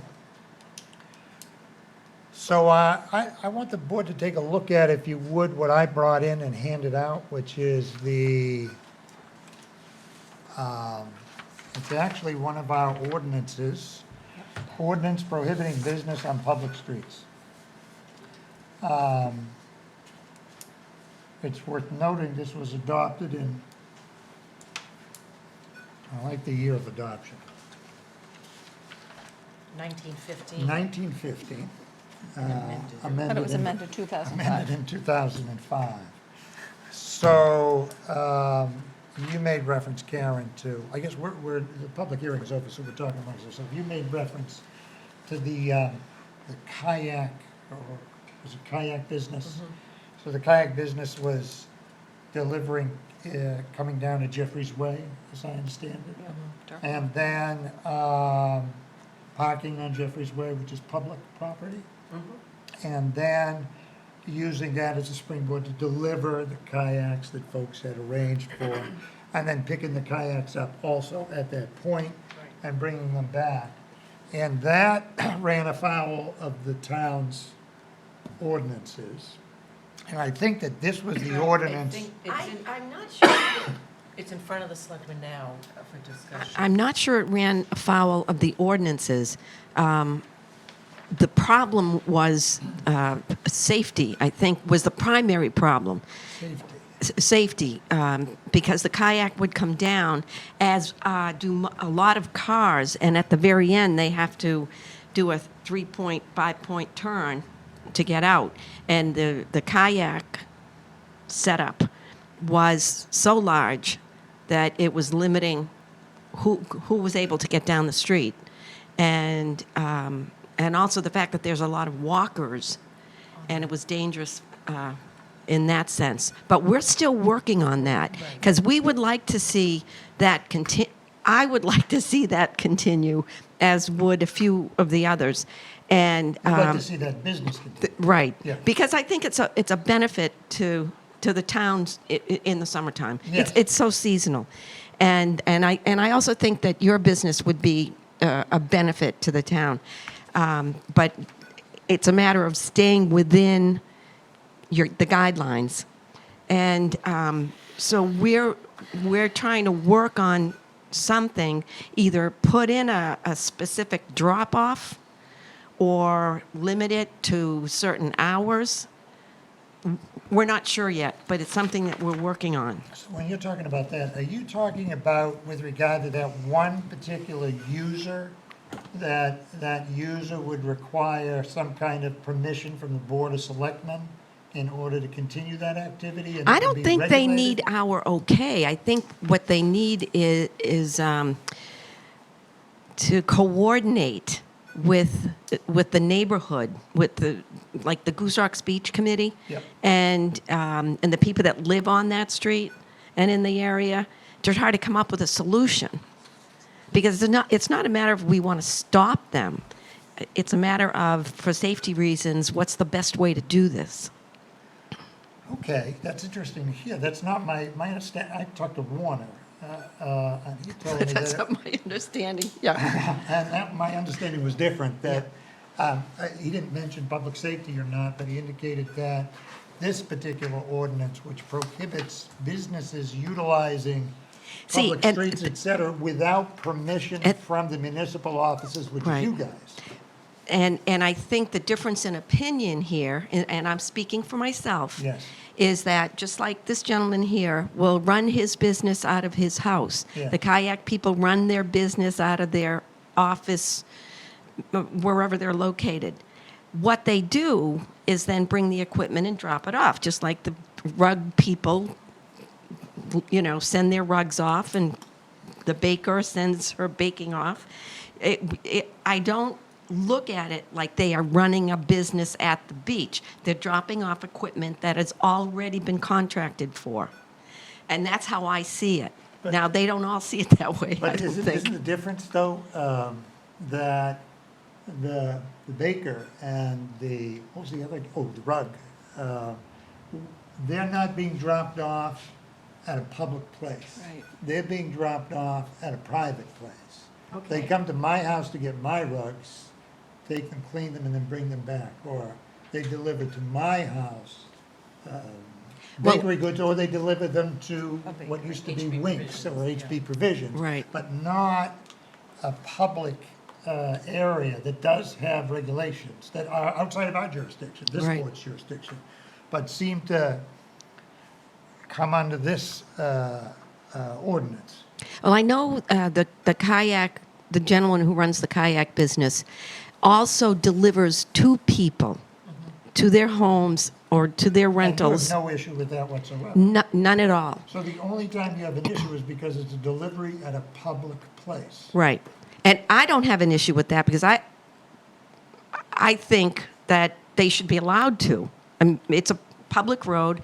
So I want the board to take a look at, if you would, what I brought in and handed out, which is it's actually one of our ordinances, ordinance prohibiting business on public streets. It's worth noting this was adopted in, I like the year of adoption, 1915. 1950. Amended. I thought it was amended Amended 2005. in 2005. So, you made reference, Karen, to, I guess the public hearing is over, so we're talking amongst ourselves. You made reference to the kayak, or was it kayak business? So the kayak business was delivering, coming down to Jeffrey's Way, as I understand it. And then parking on Jeffrey's Way, which is public property. And then using that as a springboard to deliver the kayaks that folks had arranged for, and then picking the kayaks up also at that point and bringing them back. And that ran afoul of the town's ordinances. And I think that this was the I ordinance. think I'm not sure it's in front of the selectmen now for discussion. I'm not sure it ran afoul of the ordinances. The problem was safety, I think, was the primary problem. Safety, because the kayak would come down, as do a lot of cars, and at the very end, they have to do a 3-point, 5-point turn to get out. And the kayak setup was so large that it was limiting who was able to get down the street. And also the fact that there's a lot of walkers, and it was dangerous in that sense. But we're still working on that, because we would like to see that continue. I would like to see that continue, as would a few of the others. And I'd like to see that business continue. right, Yeah. because I think it's a benefit to the towns in the summertime. Yes. It's so seasonal, and I also think that your business would be a benefit to the town, but it's a matter of staying within the guidelines, and so we're trying to work on something, either put in a specific drop off or limit it to certain hours. We're not sure yet, but it's something that we're working on. So when you're talking about that, are you talking about with regard to that one particular user, that user would require some kind of permission from the Board of Selectmen in order to continue that activity? And it I would don't be think they regulated? need our okay. I think what they need is to coordinate with the neighborhood, with the Goose Rocks Beach Committee, Yep. and the people that live on that street and in the area, to try to come up with a solution. Because it's not a matter of we want to stop them. It's a matter of, for safety reasons, what's the best way to do this? Okay, that's interesting to hear. That's not my understanding. I talked to Warner, and he told me That's that, not my understanding. Yeah. and that, my understanding was different, that he didn't mention public safety or not, but he indicated that this particular ordinance, which prohibits businesses utilizing See, public and- streets, et cetera, without permission and- from the municipal offices, which is Right. you guys. And I think the difference in opinion here, and I'm speaking for myself, Yes. is that just like this gentleman here will run his business out of his house, Yeah. the kayak people run their business out of their office, wherever they're located. What they do is then bring the equipment and drop it off, just like the rug people, send their rugs off, and the baker sends her baking off. I don't look at it like they are running a business at the beach. They're dropping off equipment that has already been contracted for. And that's how I see it. Now, they don't all see it that way, I But don't isn't think. the difference, though, that the baker and what was the other, the rug, they're not being dropped off at a public place. Right. They're being dropped off at a private place. They Okay. come to my house to get my rugs, take them, clean them, and then bring them back. Or they deliver to my house Well- bakery goods, or they deliver them to A bakery, what used to be HB Winks or Provisions, HB Provisions. Right. But not a public area that does have regulations that are outside of our jurisdiction, this Right. board's jurisdiction, but seem to come under this ordinance. Well, I know the gentleman who runs the kayak business also delivers to people, to their homes or to their And you rentals. have no issue with that whatsoever. None at all. So the only time you have an issue is because it's a delivery at a public place. Right. And I don't have an issue with that, because I think that they should be allowed to. It's a public road.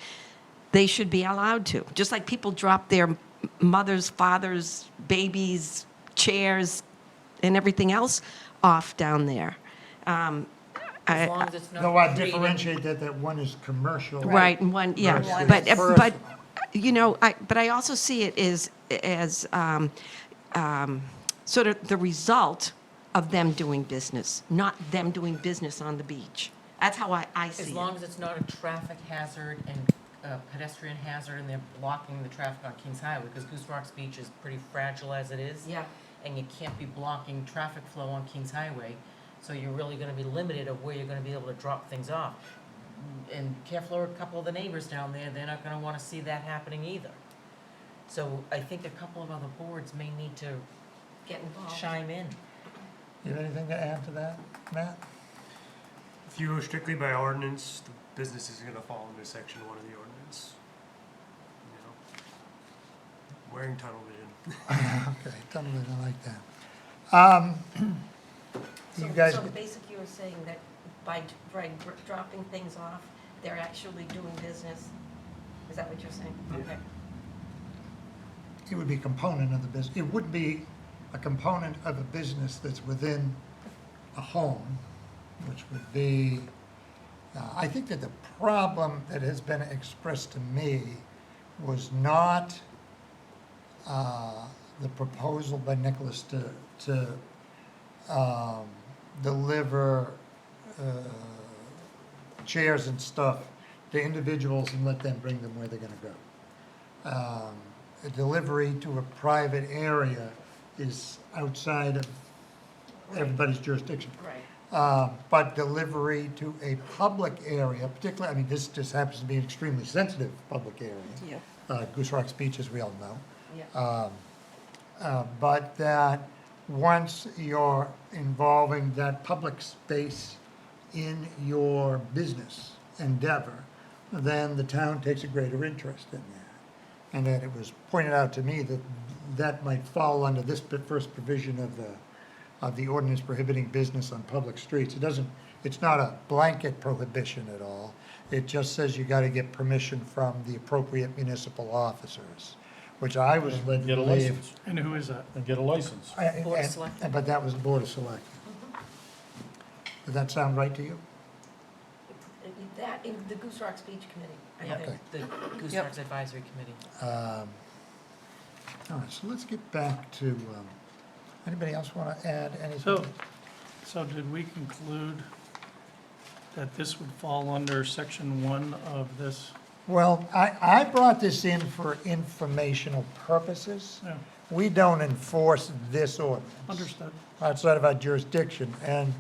They should be allowed to. Just like people drop their mothers, fathers, babies, chairs, and everything else off down there. As long as it's not Though I creating- differentiate that one is commercial. Right, and one, yeah, Versus but personal. but I also see it as sort of the result of them doing business, not them doing business on the beach. That's how I see As it. long as it's not a traffic hazard and a pedestrian hazard and they're blocking the traffic on Kings Highway, because Goose Rocks Beach is pretty fragile as it is. Yeah. And you can't be blocking traffic flow on Kings Highway, so you're really gonna be limited of where you're gonna be able to drop things off. And careful of a couple of the neighbors down there, they're not gonna wanna see that happening either. So I think a couple of other boards may need to Get involved. chime in. You have anything to add to that, Matt? If you go strictly by ordinance, the business is gonna fall under section 1 of the ordinance. You know, wearing tunnel vision. Okay, totally I like that. You guys, So basically you're saying that by dropping things off, they're actually doing business? Is that what you're saying? Yeah. Okay. it would be a component of the business. It would be a component of a business that's within a home, which would be, I think that the problem that has been expressed to me was not the proposal by Nicholas to deliver chairs and stuff to individuals and let them bring them where they're gonna go. A delivery to a private area is outside of everybody's jurisdiction. Right. But delivery to a public area, particularly, I mean, this just happens to be an extremely sensitive public area. Yeah. Goose Rock's Beach, as we all know. Yeah. But that once you're involving that public space in your business endeavor, then the town takes a greater interest in that. And that it was pointed out to me that that might fall under this first provision of the ordinance prohibiting business on public streets. It's not a blanket prohibition at all. It just says you gotta get permission from the appropriate municipal officers, which I was led to Get a believe. license, And who is that? and get a license. Board of Selectmen. But that was the Board of Selectmen. Does that sound right to you? That, in the Goose Rocks Beach Committee, I Yeah, think. the Goose Yep. Rocks Advisory Committee. All right, so let's get back to, anybody else want to add anything? So did we conclude that this would fall under section 1 of this? Well, I brought this in for informational purposes. Yeah, We don't enforce this ordinance. understood. Outside of our jurisdiction, and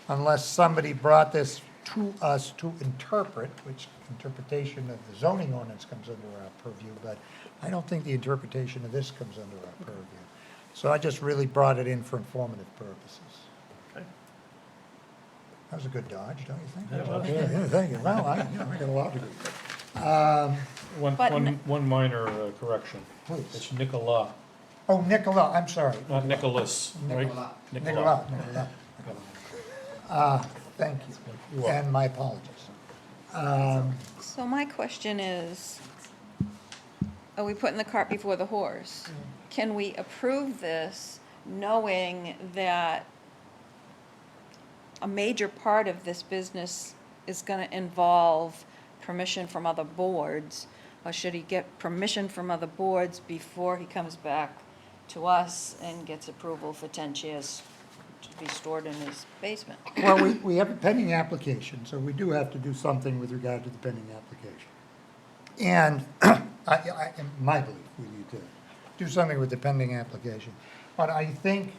unless somebody brought this to us to interpret, which interpretation of the zoning ordinance comes under our purview, but I don't think the interpretation of this comes under our purview. So I just really brought it in for informative purposes. Okay. That was a good dodge, don't you think? Yeah, well, Yeah, thank you. Well, I got a lot to do. But One minor correction. Please. It's Nicola, Oh, Nicola, I'm sorry. not Nicholas, right? Nicola. Thank you. You're welcome. And my apologies. So my question is, are we putting the cart before the horse? Can we approve this knowing that a major part of this business is gonna involve permission from other boards? Or should he get permission from other boards before he comes back to us and gets approval for 10 chairs to be stored in his basement? Well, we have a pending application, so we do have to do something with regard to the pending application. And in my belief, we need to do something with the pending application. But I think,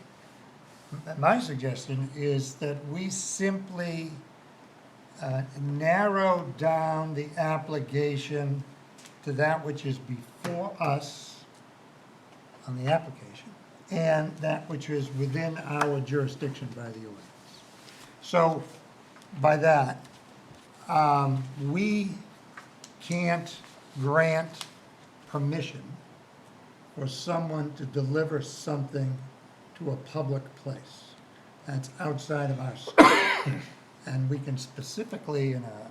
my suggestion is that we simply narrow down the application to that which is before us on the application, and that which is within our jurisdiction by the ordinance. So, by that, we can't grant permission for someone to deliver something to a public place. That's outside of our scope. And we can specifically, in a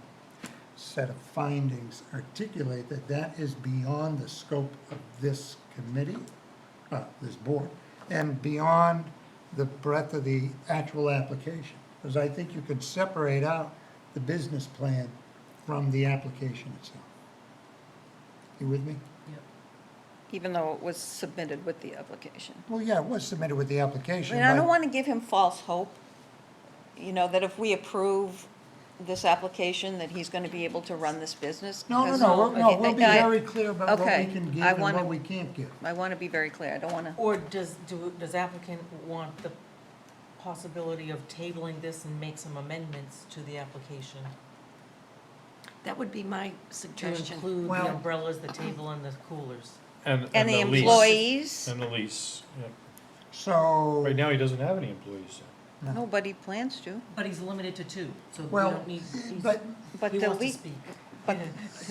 set of findings, articulate that that is beyond the scope of this committee, this board, and beyond the breadth of the actual application. Because I think you could separate out the business plan from the application itself. You with me? Even though it was submitted with the application. Well, yeah, it was submitted with the I application. mean, I don't but- want to give him false hope, you know, that if we approve this application that he's gonna be able to run this business? No, Because- no, Okay, we'll be I- very clear about what okay, we can give I and wanna- what we can't give. I wanna be very clear, I don't wanna, Or does applicant want the possibility of tabling this and make some amendments to the application? That would be my To suggestion. include Well- the umbrellas, the table, and the coolers. and the lease. employees, And the lease, yeah. So, Right now, he doesn't have any employees, so. nobody plans to, But he's limited to 2, so we well, don't need, but, but he the wants to le- speak. but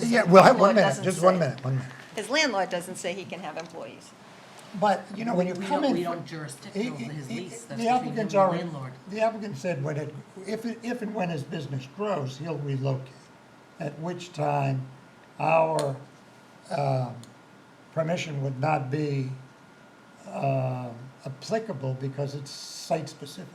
yeah, well, landlord one minute, doesn't just say. 1 minute, 1 minute. his landlord doesn't say he can have employees. But, you know, when you We come don't- in. we don't jurisdiction over his lease, that's The between him and applicant's the already, landlord. the applicant said if and when his business grows, he'll relocate. At which time, our permission would not be applicable because it's site-specific.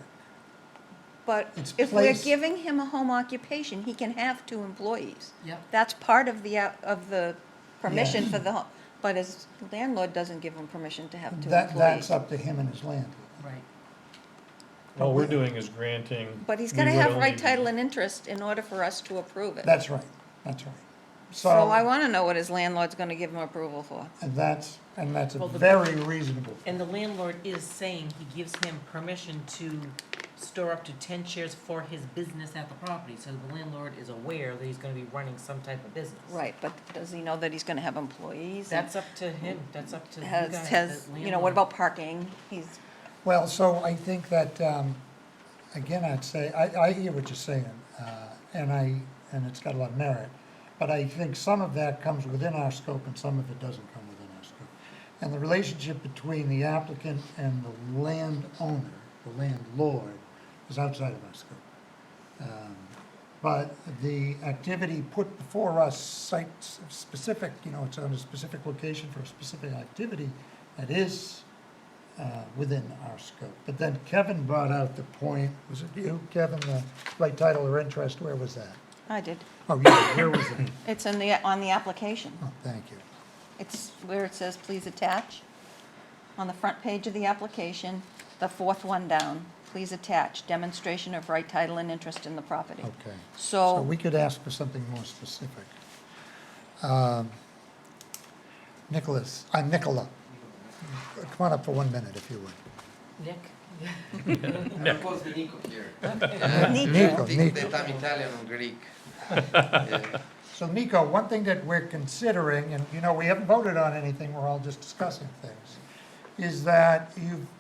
But It's if we're place- giving him a home occupation, he can have 2 employees. Yep. That's part of the permission for the, but his landlord doesn't give him permission to have 2 employees. That's up to him and his landlord. Right. All we're doing is granting. But he's we gotta would have only right be- title and interest in order for us to approve it. That's right, that's right. So I wanna know what his landlord's gonna give him approval for. And that's a Well, the- very reasonable. And the landlord is saying he gives him permission to store up to 10 chairs for his business at the property, so the landlord is aware that he's gonna be running some type of business. Right, but does he know that he's gonna have employees? That's up to him, that's up to you Has, guys, the you know, what landlord. about parking? He's, Well, so I think that, again, I'd say, I hear what you're saying, and it's got a lot of merit, but I think some of that comes within our scope and some of it doesn't come within our scope. And the relationship between the applicant and the landowner, the landlord, is outside of our scope. But the activity put before us, site-specific, you know, it's on a specific location for a specific activity, that is within our scope. But then Kevin brought out the point, was it you, Kevin, the right title or interest, where was that? I did. Oh, yeah, where was it? It's on the application. Oh, thank you. It's where it says, please attach. On the front page of the application, the 4th one down, please attach, demonstration of right title and interest in the property. Okay. So So, we could ask for something more specific. Nicola, come on up for 1 minute if you would. Nick? I'm supposed to be Nico here. Nico, I think Nico. that I'm Italian or Greek. Yeah. So Nico, one thing that we're considering, and you know, we haven't voted on anything, we're all just discussing things, is that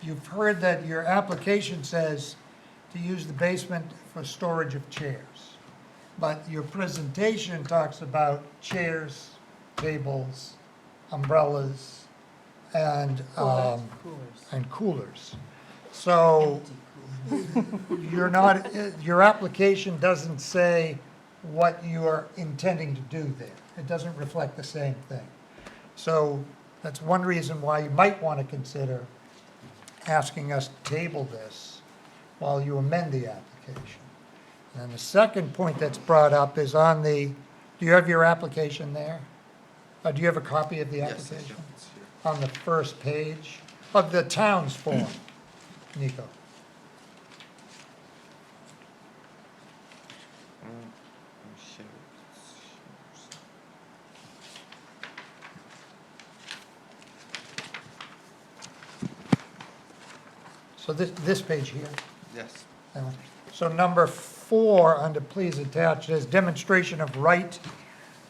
you've heard that your application says to use the basement for storage of chairs. But your presentation talks about chairs, tables, umbrellas, and, Coolers. and coolers. So you're not, your application doesn't say what you're intending to do there. It doesn't reflect the same thing. So that's one reason why you might want to consider asking us to table this while you amend the application. And the second point that's brought up is on the, do you have your application there? Do you have a copy of the Yes, application? it's here. On the first page of the town's form, Nico. Share it. So this page here. Yes. that one. So number 4, under please attach, is demonstration of right,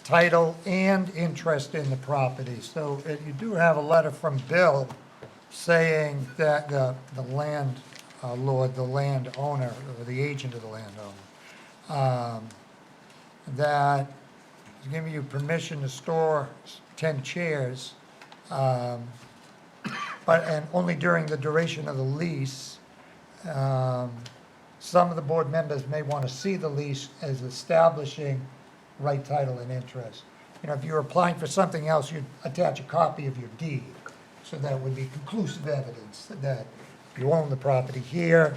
title, and interest in the property. So you do have a letter from Bill saying that the landlord, the landowner, or the agent of the landowner, that he's giving you permission to store 10 chairs, and only during the duration of the lease. Some of the board members may want to see the lease as establishing right title and interest. You know, if you're applying for something else, you'd attach a copy of your deed. So that would be conclusive evidence that you own the property here.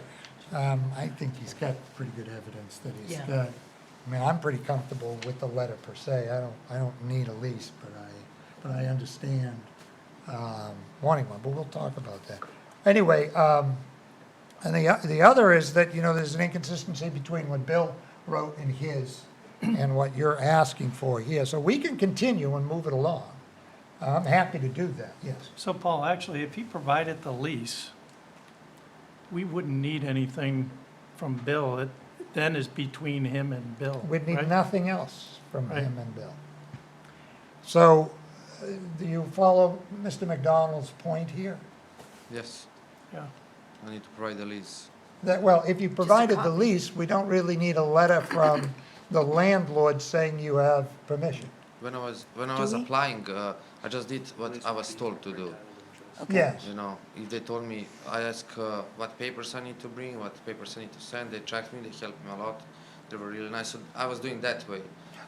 I think he's got pretty good evidence that he's Yeah. got. I mean, I'm pretty comfortable with the letter per se. I don't need a lease, but I understand wanting one, but we'll talk about that. Anyway, and the other is that, you know, there's an inconsistency between what Bill wrote in his and what you're asking for here. So we can continue and move it along. I'm happy to do that, yes. So Paul, actually, if he provided the lease, we wouldn't need anything from Bill. It then is between him and Bill, We'd need right? nothing else from Right. him and Bill. So, do you follow Mr. McDonald's point here? Yes, Yeah. I need to provide the lease. That, well, if you provided the copy. lease, we don't really need a letter from the landlord saying you have permission. When I was we? applying, I just did what I was told to do. Okay. Yes, You know, if they told me, I asked what papers I need to bring, what papers I need to send. They checked me, they helped me a lot. They were really nice. So I was doing that way.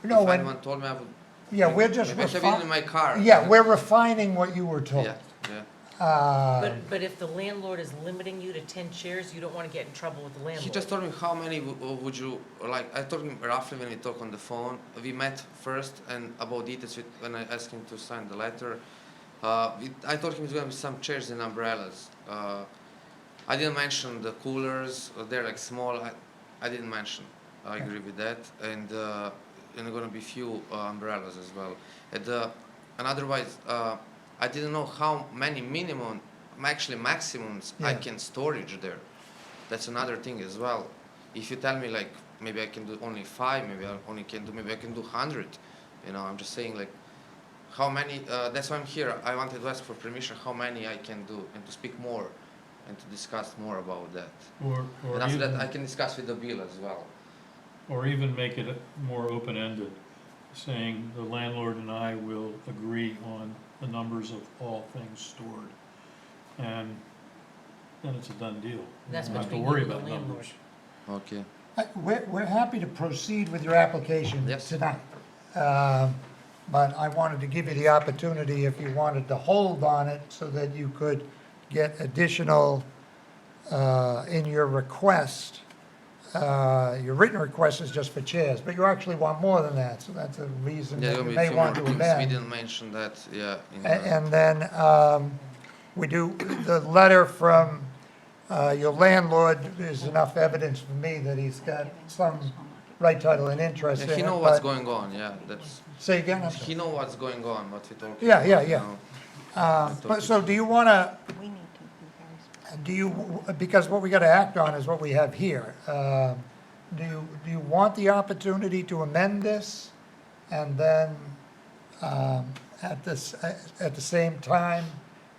No, if when- anyone told me, I would. yeah, we're just Maybe I have it in refining, my car. yeah, we're refining what you were told. Yeah, yeah. But if the landlord is limiting you to 10 chairs, you don't want to get in trouble with the landlord. He just told me how many would you like. I told him roughly when we talked on the phone. We met first and about details when I asked him to sign the letter. I told him it's going to be some chairs and umbrellas. I didn't mention the coolers. They're like small. I didn't mention. I agree with that. And there are going to be few umbrellas as well. And otherwise, I didn't know how many actually maximums I Yeah. can storage there. That's another thing as well. If you tell me like maybe I can do only 5, maybe I can do 100. You know, I'm just saying like how many. That's why I'm here. I wanted to ask for permission how many I can do and to speak more and to discuss more about that. Or And after even, that, I can discuss with the bill as well. or even make it more open-ended, saying the landlord and I will agree on the numbers of all things stored. And then it's a done deal. You That's don't have to between worry you and the about landlord. numbers. Okay. We're happy to proceed with your application Yes. tonight. But I wanted to give you the opportunity, if you wanted to hold on it, so that you could get additional, in your request. Your written request is just for chairs, but you actually want more than that, so that's a reason Yeah, that there'll you be a may few want more to things. We amend. didn't mention that. Yeah. And then we do, the letter from your landlord is enough evidence for me that he's got some right title and interest in Yeah, it. he know what's but- going on. Yeah, that's. Say again? I'm sorry. He know what's going on. What we talking. Yeah, yeah, about, yeah. you know. But, so do you want to, We need to compare. do you, because what we got to act on is what we have here. Do you want the opportunity to amend this? And then, at the same time,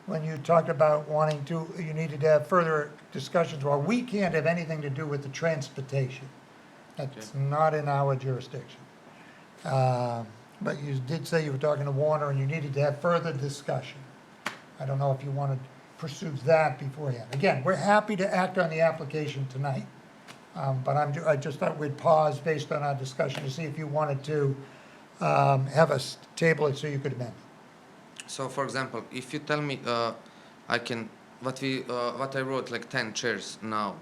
when you talked about wanting to, you needed to have further discussions, well, we can't have anything to do with the transportation. That's not in our jurisdiction. But you did say you were talking to Warner and you needed to have further discussion. I don't know if you want to pursue that beforehand. Again, we're happy to act on the application tonight. But I just thought we'd pause based on our discussion to see if you wanted to have us table it so you could amend. So, for example, if you tell me, I can what I wrote like 10 chairs now,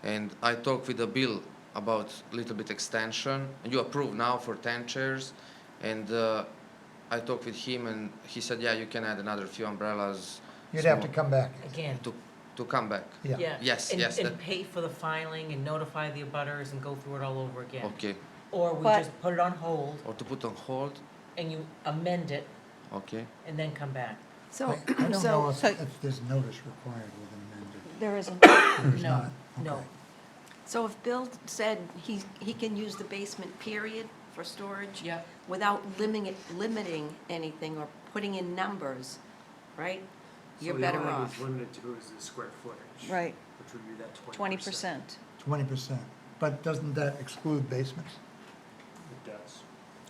and I talk with the bill about little bit extension, and you approve now for 10 chairs, and I talked with him, and he said, yeah, you can add another few umbrellas. You'd have to small- come back. Again, to come back. Yeah. yeah. Yes, And- yes, And that- pay for the filing and notify the abutters and go through it all over again. Okay. Or we But- just put it on hold Or to put on hold. and you amend it Okay. and then come back. So, I don't know so, if there's notice required with an amended. There isn't. There's No, not. no. Okay. so if Bill said he can use the basement period for storage? Yep. Without limiting anything or putting in numbers, right? You're better off. limited to is the square footage. Right, Which would be that 20%. 20%. But doesn't that exclude basements? It does.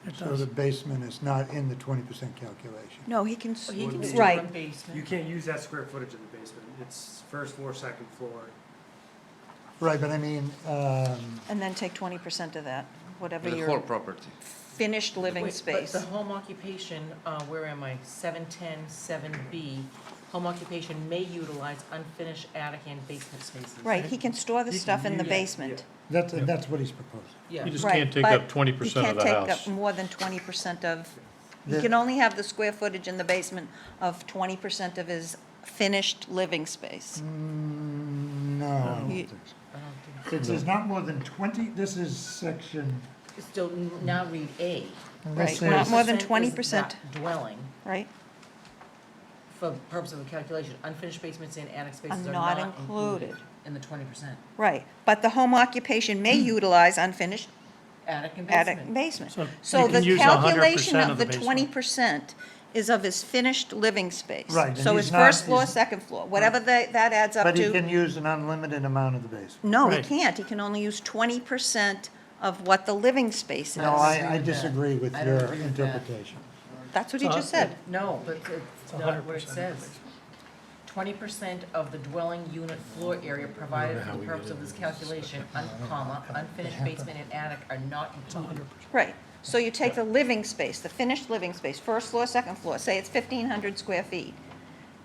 It So does. the basement is not in the 20% calculation. No, he can, Well, he can Right. store right, in basement. You can't use that square footage of the basement. It's first floor, second floor. Right, but I mean, and then take 20% of that, whatever The your whole property. finished living Wait, space. But the home occupation, where am I? 710, 7B, home occupation may utilize unfinished attic and basement spaces. Right, he can store the He stuff can in the use- basement. that's what he's proposing. Yeah. You just Right, can't take but up 20% of the You can't house. take up more than 20% of, you The- can only have the square footage in the basement of 20% of his finished living space. No, I don't You- think so. I don't think It says not more than 20, this is section, Still, now read A. this Right, not is, more than 20% is 20%. that dwelling, right? for the purpose of the calculation, unfinished basements and attic spaces Are are not not included. included in the 20%. Right, but the home occupation may utilize unfinished Attic and attic basement. basement. So So you the can use 100% calculation of of the the basement. 20% is of his finished living space. Right, and So he's his not- first floor, he's- second floor, whatever that adds up but he to. can use an unlimited amount of the basement. No, he Right. can't, he can only use 20% of what the living space is. No, don't agree I with that. disagree with I don't your agree with that. interpretation. That's what he So just said. No, but it's not 100% what it of the says. basement. 20% of the dwelling unit floor area provided for the purpose of this calculation, unfinished basement and attic are not included. Right, so you take the living space, the finished living space, first floor, second floor, say it's 1,500 square feet.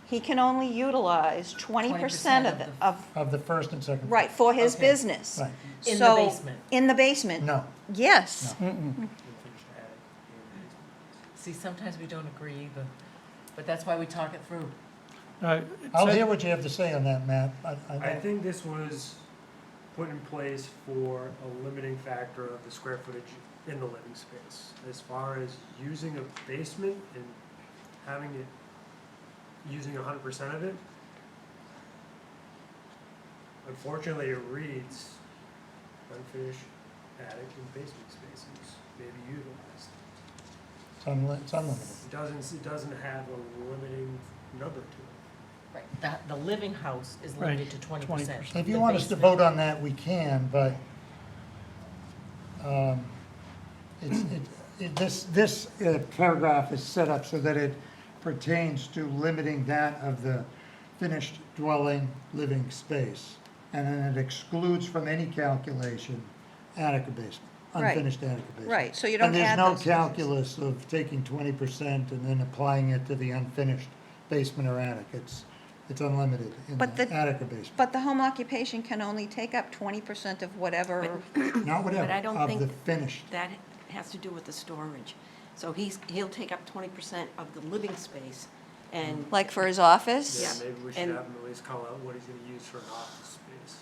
He can only utilize 20% of it, Of the first and second. right, for his Okay. business. Right, In the So- basement. In the basement, no. yes. See, sometimes we don't agree either, but that's why we talk it through. It I'll said- hear what you have to say on that, Matt. I I don't- think this was put in place for a limiting factor of the square footage in the living space. As far as using a basement and having it, using 100% of it, unfortunately, it reads unfinished attic and basement spaces may be utilized. It's unlimited. It doesn't have a limiting number to it. Right, that, the living house is Right, limited to 20%. 20%. If you want us to vote on that, we can, but this paragraph is set up so that it pertains to limiting that of the finished dwelling living space. And then it excludes from any calculation attic or basement, Right. unfinished attic or basement. Right, so you don't And there's add no those spaces. calculus of taking 20% and then applying it to the unfinished basement or attic. It's unlimited in But the the- attic or basement. But the home occupation can only take up 20% of whatever, Not whatever, But I don't of think the finished. that has to do with the storage. So he'll take up 20% of the living space and, like for his office? Yeah, maybe we should And- have him at least call out what he's gonna use for an office space,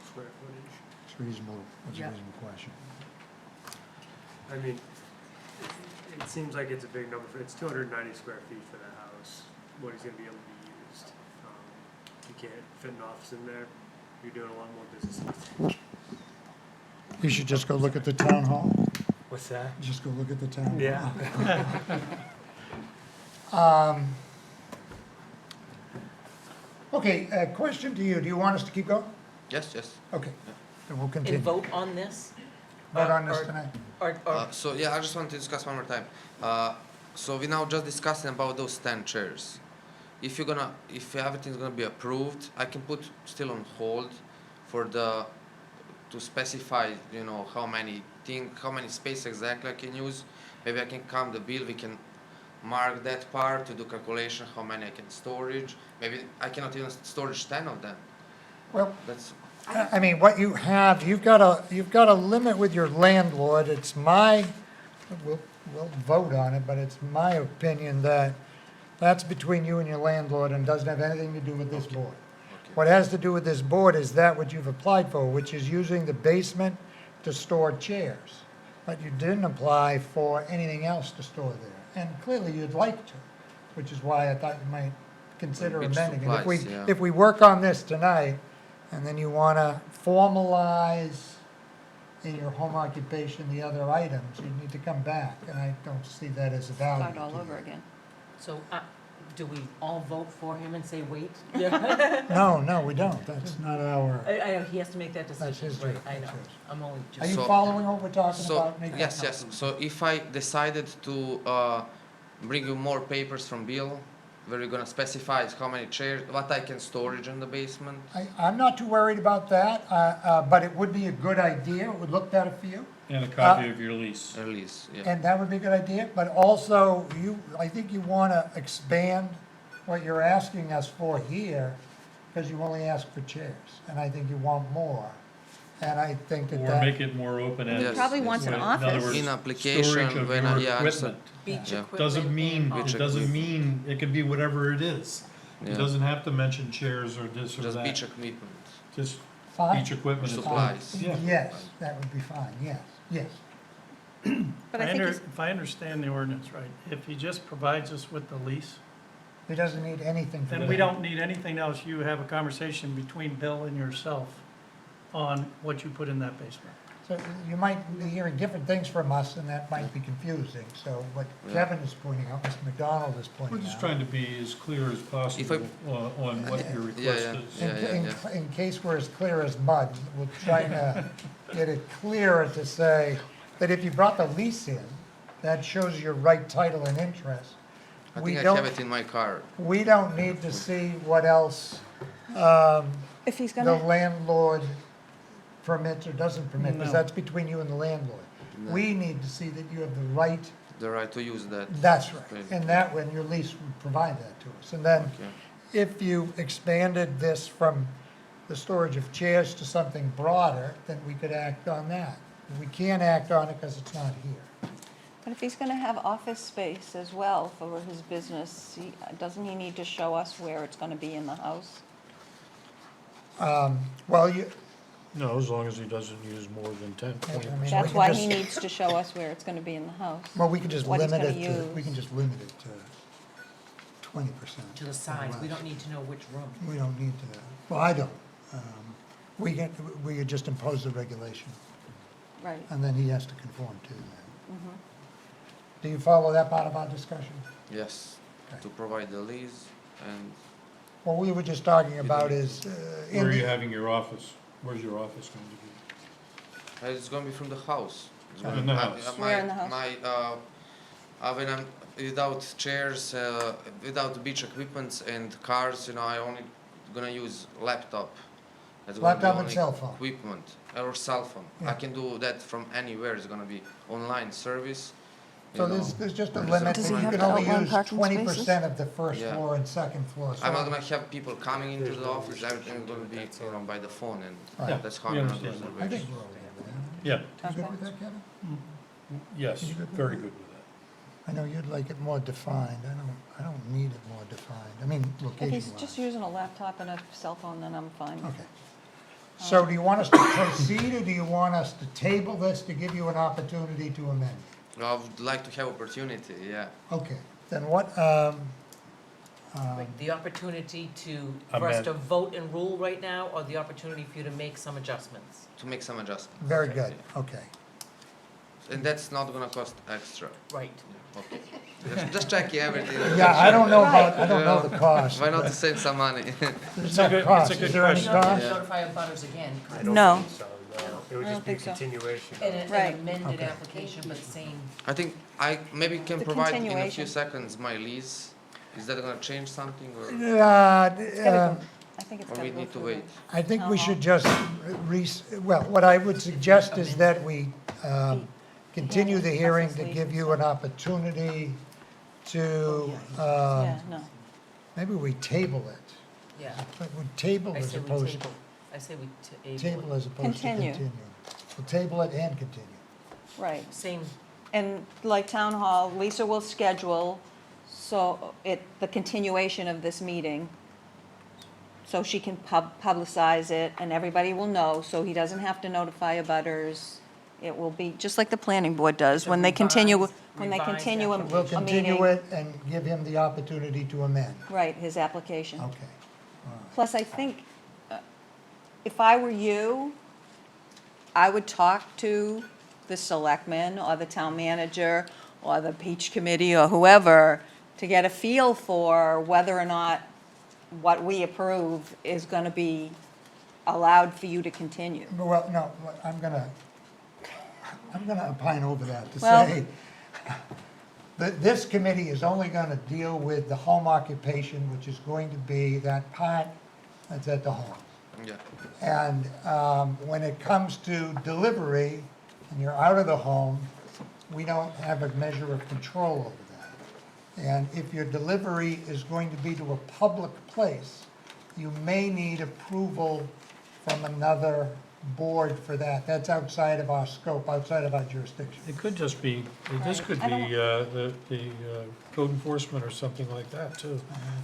square footage. It's reasonable, it's a Yeah. reasonable question. I mean, it seems like it's a big number it's 290 square feet for the house, what he's gonna be able to be used. You can't fit an office in there, you're doing a lot more business. You should just go look at the town hall. What's that? Just go look at the town hall. Yeah. Okay, a question to you. Do you want us to keep going? Yes, yes. Okay, then we'll And continue. vote on this? Vote on this Or- tonight. Or, So yeah, I just want to discuss one more time. So we now just discussing about those 10 chairs. If everything's gonna be approved, I can put still on hold for to specify, how many space exactly I can use. Maybe I can count the bill. We can mark that part to do calculation how many I can storage. Maybe I cannot even storage 10 of them. Well, That's I mean, what you have, you've got a limit with your landlord. We'll vote on it, but it's my opinion that that's between you and your landlord and doesn't have anything to do with this board. okay. What has to do with this board is that what you've applied for, which is using the basement to store chairs. But you didn't apply for anything else to store there. And clearly you'd like to, which is why I thought you might consider Which amending it. supplies, yeah. If we work on this tonight, and then you want to formalize in your home occupation the other items, you need to come back. And I don't see that as a value. Start all to over you. again. so, do we all vote for him and say, wait? No, we don't. That's not our, I know, he has to make that decision. That's his Right, job, I know, that's his. I'm only are just. you So- following what we're talking So about? Make that yes, help. yes. So if I decided to bring you more papers from Bill, where we're gonna specify how many chairs, what I can storage in the basement. I'm not too worried about that, but it would be a good idea. It would look better for you. And a copy of your lease. At least, yeah. And that would be a good idea, but also I think you want to expand what you're asking us for here, because you only ask for chairs, and I think you want more. And I think Or that, make it more open-ended. Yes, Probably yes. wants an In other office. words, In application, storage of when your yeah, I understand. equipment. Beach Yeah. equipment. Doesn't mean, and it Beach doesn't equipment. mean, it could be whatever it is. It Yeah. doesn't have to mention chairs or this or Just that. beach equipment. Just Fine. beach equipment. is- Supplies. Yeah. Yes, that would be fine, yes, yes. But I think he's, If I understand the ordinance right, if he just provides us with the lease, He doesn't need anything from then that. we don't need anything else. You have a conversation between Bill and yourself on what you put in that basement. So you might be hearing different things from us, and that might be confusing. So what Kevin is pointing out, Mr. McDonald is We're pointing just out. trying to be as clear as possible on what your Yeah, request yeah. is. In case we're as clear as mud, we're trying to get it clearer to say that if you brought the lease in, that shows your right title and interest. I We think I don't- have it in my car. We don't need to see what else if he's the gonna, landlord permits or doesn't permit, because No. that's between you and the landlord. No. We need to see that you have the right, The right to use that. that's right, space. and that when your lease would provide that to us. And then Okay. if you expanded this from the storage of chairs to something broader, then we could act on that. We can't act on it because it's not here. but if he's gonna have office space as well for his business, doesn't he need to show us where it's gonna be in the house? Well, you, No, as long as he doesn't use more than 10, 20%. I mean, we That's can why just- he needs to show us where it's gonna be in the house. well, we can just What he's limit gonna it to, we use. can just limit it to 20%. To the sides, we don't need to know which room. We don't need to, well, I don't. We could just impose the regulation, Right. and then he has to conform to that. Mhm. Do you follow that part of our discussion? Yes, Okay. to provide the lease and What we were just talking about is, in Where are you the, having your office? Where's your office going to be? it's gonna be from the house. It's In gonna- the I- house. Where in the house? When I'm without chairs, without beach equipments and cars, I only gonna use laptop. That's gonna be Laptop and only cell phone. Equipment or cell phone. Yeah. I can do that from anywhere. It's gonna be online service. so there's just a Does limit, he that you have can to only outline use parking 20% of the first Yeah. floor and second floor. So I'm not gonna have people coming into the office. Everything is gonna be by the phone, and Right. that's how we I'm gonna do understand. I think reservations. we're all good with Yeah, that. You good with that, Kevin? yes, You good with very that? good with that. I know you'd like it more defined. I don't need it more defined. I mean, If he's location-wise. just using a laptop and a cell phone, then I'm fine. Okay. So do you want us to proceed, or do you want us to table this to give you an opportunity to amend? I would like to have opportunity, yeah. Okay, then what, The opportunity for us Amend. to vote and rule right now, or the opportunity for you to make some adjustments? To make some adjustments. very good, okay. And that's not gonna cost extra. Right. Okay. Just checking everything. Yeah, I don't know about, I don't know the cost. Why not to save some money? There's It's a no good- cost. it's a Is good there any question. cost? Yeah. Notify abutters again, I don't No. think so, no. It would I just don't be a think so. continuation. and an Right. amended Okay. application, but same. I think I maybe can The provide in a few continuation. seconds my lease. Is that gonna change something or It's gotta go- I think it's or gotta we go need to through wait? I think we Uh-huh. should just well, what I would suggest is that we continue the hearing to give you an opportunity to, Yeah, no. maybe we table it. Yeah. But we table I as say we opposed table, to, I say we table table it. as opposed to Continue. continue. We'll table it and continue. Right. Same, And like town hall, Lisa will schedule, so the continuation of this meeting, so she can publicize it, and everybody will know, so he doesn't have to notify abutters. It will be, just like the planning board does, It's a when they continue, revised- when they revised continue a We'll a continue meeting. it and give him the opportunity to amend. Right, his application. Okay. All right. Plus, I think, if I were you, I would talk to the selectmen or the town manager or the beach committee or whoever to get a feel for whether or not what we approve is gonna be allowed for you to continue. Well, no, I'm gonna opine over that to Well- say, that this committee is only gonna deal with the home occupation, which is going to be that part that's at the home. Yeah. And when it comes to delivery, and you're out of the home, we don't have a measure of control over that. And if your delivery is going to be to a public place, you may need approval from another board for that. That's outside of our scope, outside of our jurisdiction. It could just be, this could I be the code enforcement or something like that, too.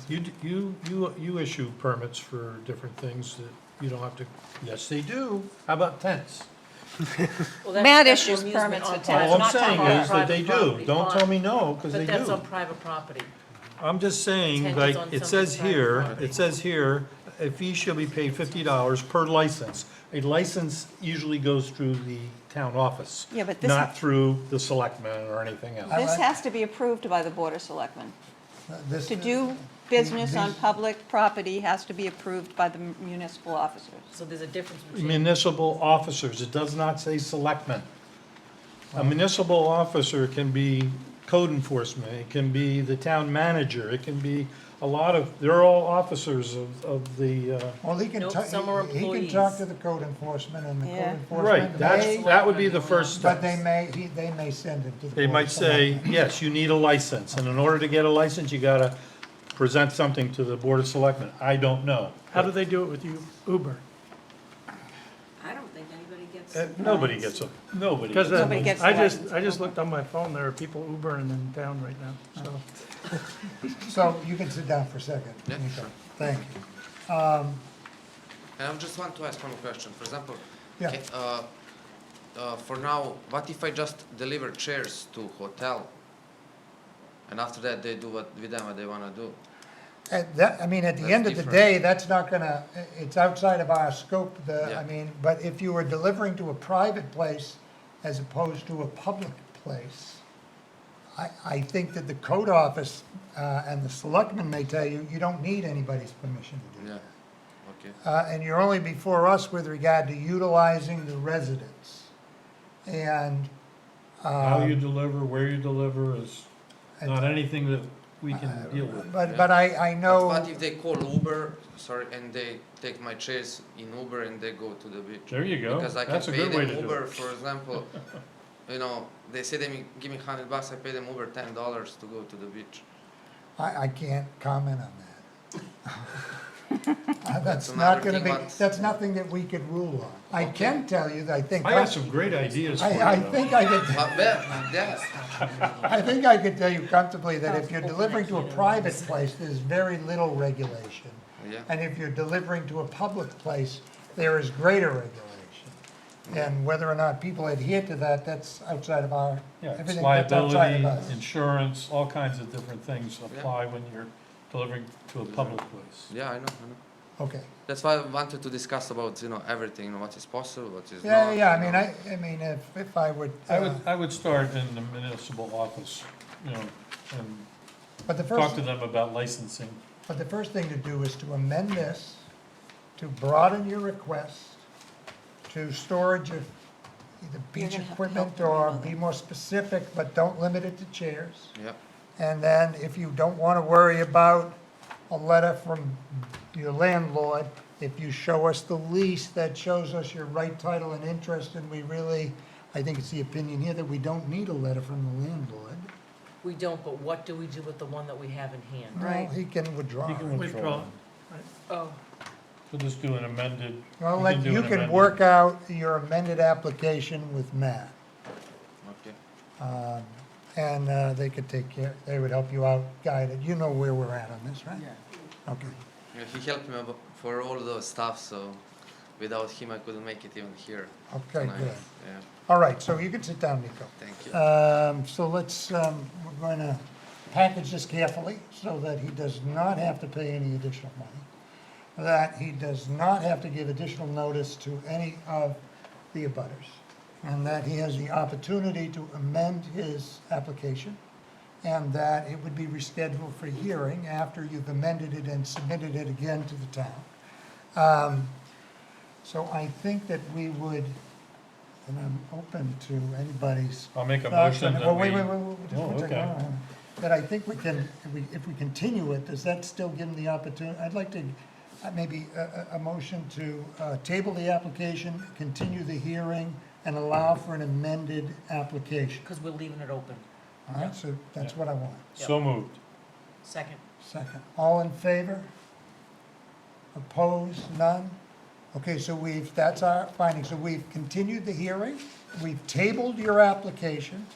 You issue permits for different things that You don't have to, yes, they do. How about tents? Well, that's- Matt that's issues amusement permits for on tents, private- All I'm not saying town is that they private do. property. Don't tell me no, because they But that's on do. private property. I'm just saying, Tent is like, on it somebody's says private here, property. it says here, a fee shall be paid $50 per license. A license usually goes through the town office. Yeah, but this- Not through the selectmen or anything else. This has to be approved by the Board of Selectmen. This- To do business on these- public property has to be approved by the municipal officers. So there's a difference between, Municipal officers, it does not say selectmen. A municipal officer can be code enforcement, it can be the town manager, it can be a lot of, they're all officers of the, Well, he can, Nope, ta- some are he can employees. talk to the code enforcement, and the code Yeah. enforcement right, may, that would be the first step. but they may send him to the. They Board might of say, Selectmen. yes, you need a license, and in order to get a license, you gotta present something to the Board of Selectmen. I don't know. How do they do it with you, Uber? I don't think anybody gets. Nobody gets a, nobody. Because gets a Nobody gets I the just, license. I just looked on my phone, there are people Ubering in town right now, so. So you can sit down for a second, Yeah, Nico. sure. Thank you. And I just want to ask one question. For example, Yeah. for now, what if I just deliver chairs to hotel, and after that they do with them what they want to do? At that, I mean, at the That's end of the different. day, that's not gonna, it's outside of our scope, Yeah. I mean, but if you were delivering to a private place as opposed to a public place, I think that the code office, and the selectmen may tell you, you don't need anybody's permission to do Yeah. that. Okay. And you're only before us with regard to utilizing the residence. And, How you deliver, where you deliver is not anything that we can deal with. but I But know. what if they call Uber, sorry, and they take my chairs in Uber and they go to the beach? There you go. Because I can That's a pay good way them to do Uber, it. for example, you know, they say give me $100, I pay them Uber $10 to go to the beach. I can't comment on that. That's That's not another gonna thing, be, but- that's nothing that we could rule on. I Okay. can tell you that I think. I have some great ideas for you, I though. think I could, Yes, I think I could tell you comfortably that if you're delivering to a private place, there's very little regulation. yeah. And if you're delivering to a public place, there is greater regulation. And whether or not people adhere to that, that's outside of our, Yeah, it's everything that's outside of liability, us. insurance, all kinds of different things apply when you're delivering to a public place. Yeah, I know. Okay. That's why I wanted to discuss about, everything, what is possible, what is Yeah, not. yeah, I you mean, know. I mean, if I would. I would start in the municipal office, and But the talk first, to them about licensing. but the first thing to do is to amend this, to broaden your request to storage of either beach gonna have to equipment help them or with be it. more specific, but don't limit it to chairs. Yeah, And then if you don't want to worry about a letter from your landlord, if you show us the lease that shows us your right title and interest, and we really, I think it's the opinion here that we don't need a letter from the landlord. we don't, but what do we do with the one that we have in hand? Right. Well, he can withdraw. You can Withdraw. Oh, We'll just do an amended. Well, we let, do you an can amended- work out your amended application with Matt. okay. And they could take care, they would help you out, guide it. You know where we're at on this, right? Yeah. Okay. Yeah, he helped me for all those stuff, so without him I couldn't make it even here. Okay, tonight. good. Yeah, All right, so you can sit down, Nico. thank you. So let's, we're going to package this carefully so that he does not have to pay any additional money, that he does not have to give additional notice to any of the abutters, and that he has the opportunity to amend his application, and that it would be rescheduled for hearing after you've amended it and submitted it again to the town. So I think that we would, and I'm open to anybody's I'll make a thoughts motion on it. that Well, we. wait, just Oh, one second. okay. Hold on. That I think we can, if we continue it, does that still give them the opportunity? I'd like to, maybe a motion to table the application, continue the hearing, and allow for an amended application. because we're leaving it open. All right, so that's Yeah. what I want. So moved. Second. Second. All in favor? Opposed? None? Okay, so that's our finding. So we've continued the hearing, we've tabled your application,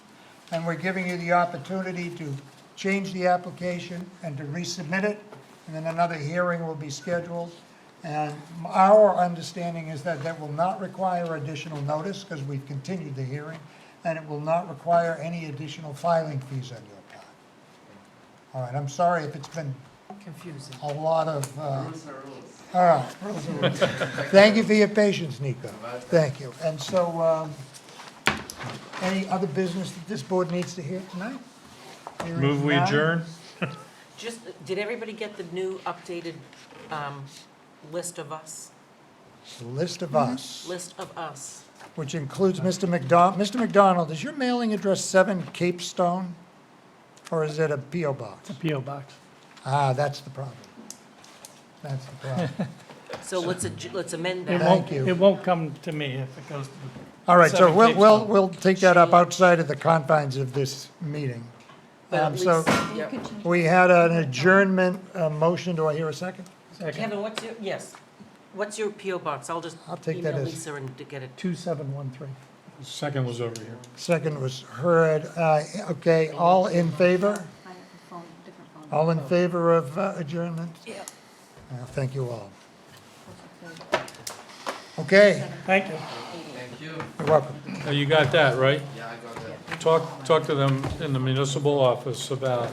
and we're giving you the opportunity to change the application and to resubmit it, and then another hearing will be scheduled, And our understanding is that that will not require additional notice, because we've continued the hearing, and it will not require any additional filing fees on your part. All right, I'm sorry if it's been Confusing. a lot of, Rules are rules. all right. rules are rules. Thank you for your patience, Nico. Thank you. And so, any other business that this board needs to hear tonight? Hearing Move we none. adjourn? Just, did everybody get the new updated list of us? List of us, List of us. which includes Mr. McDonald. Mr. McDonald, is your mailing address 7 Cape Stone? Or is it a P.O. box? A PO box. Ah, that's the problem. That's the problem. So let's amend It that. Thank won't, you. it won't come to me if it goes to the, All right, so 7 Cape Stone. we'll take that up outside of the confines of this meeting. But at So least, yeah. we had an adjournment motion. Do I hear a second? second, Kevin, what's your PO box? I'll just I'll take that email as- Lisa and to get it. 2713. Second was over here. Second was heard. Okay, all in favor? I have a phone, different phone. All in favor of adjournment? Yeah. Thank you all. Okay, Thank you. Thank you. you're welcome. You got that, right? Yeah, I got that. Talk to them in the municipal office about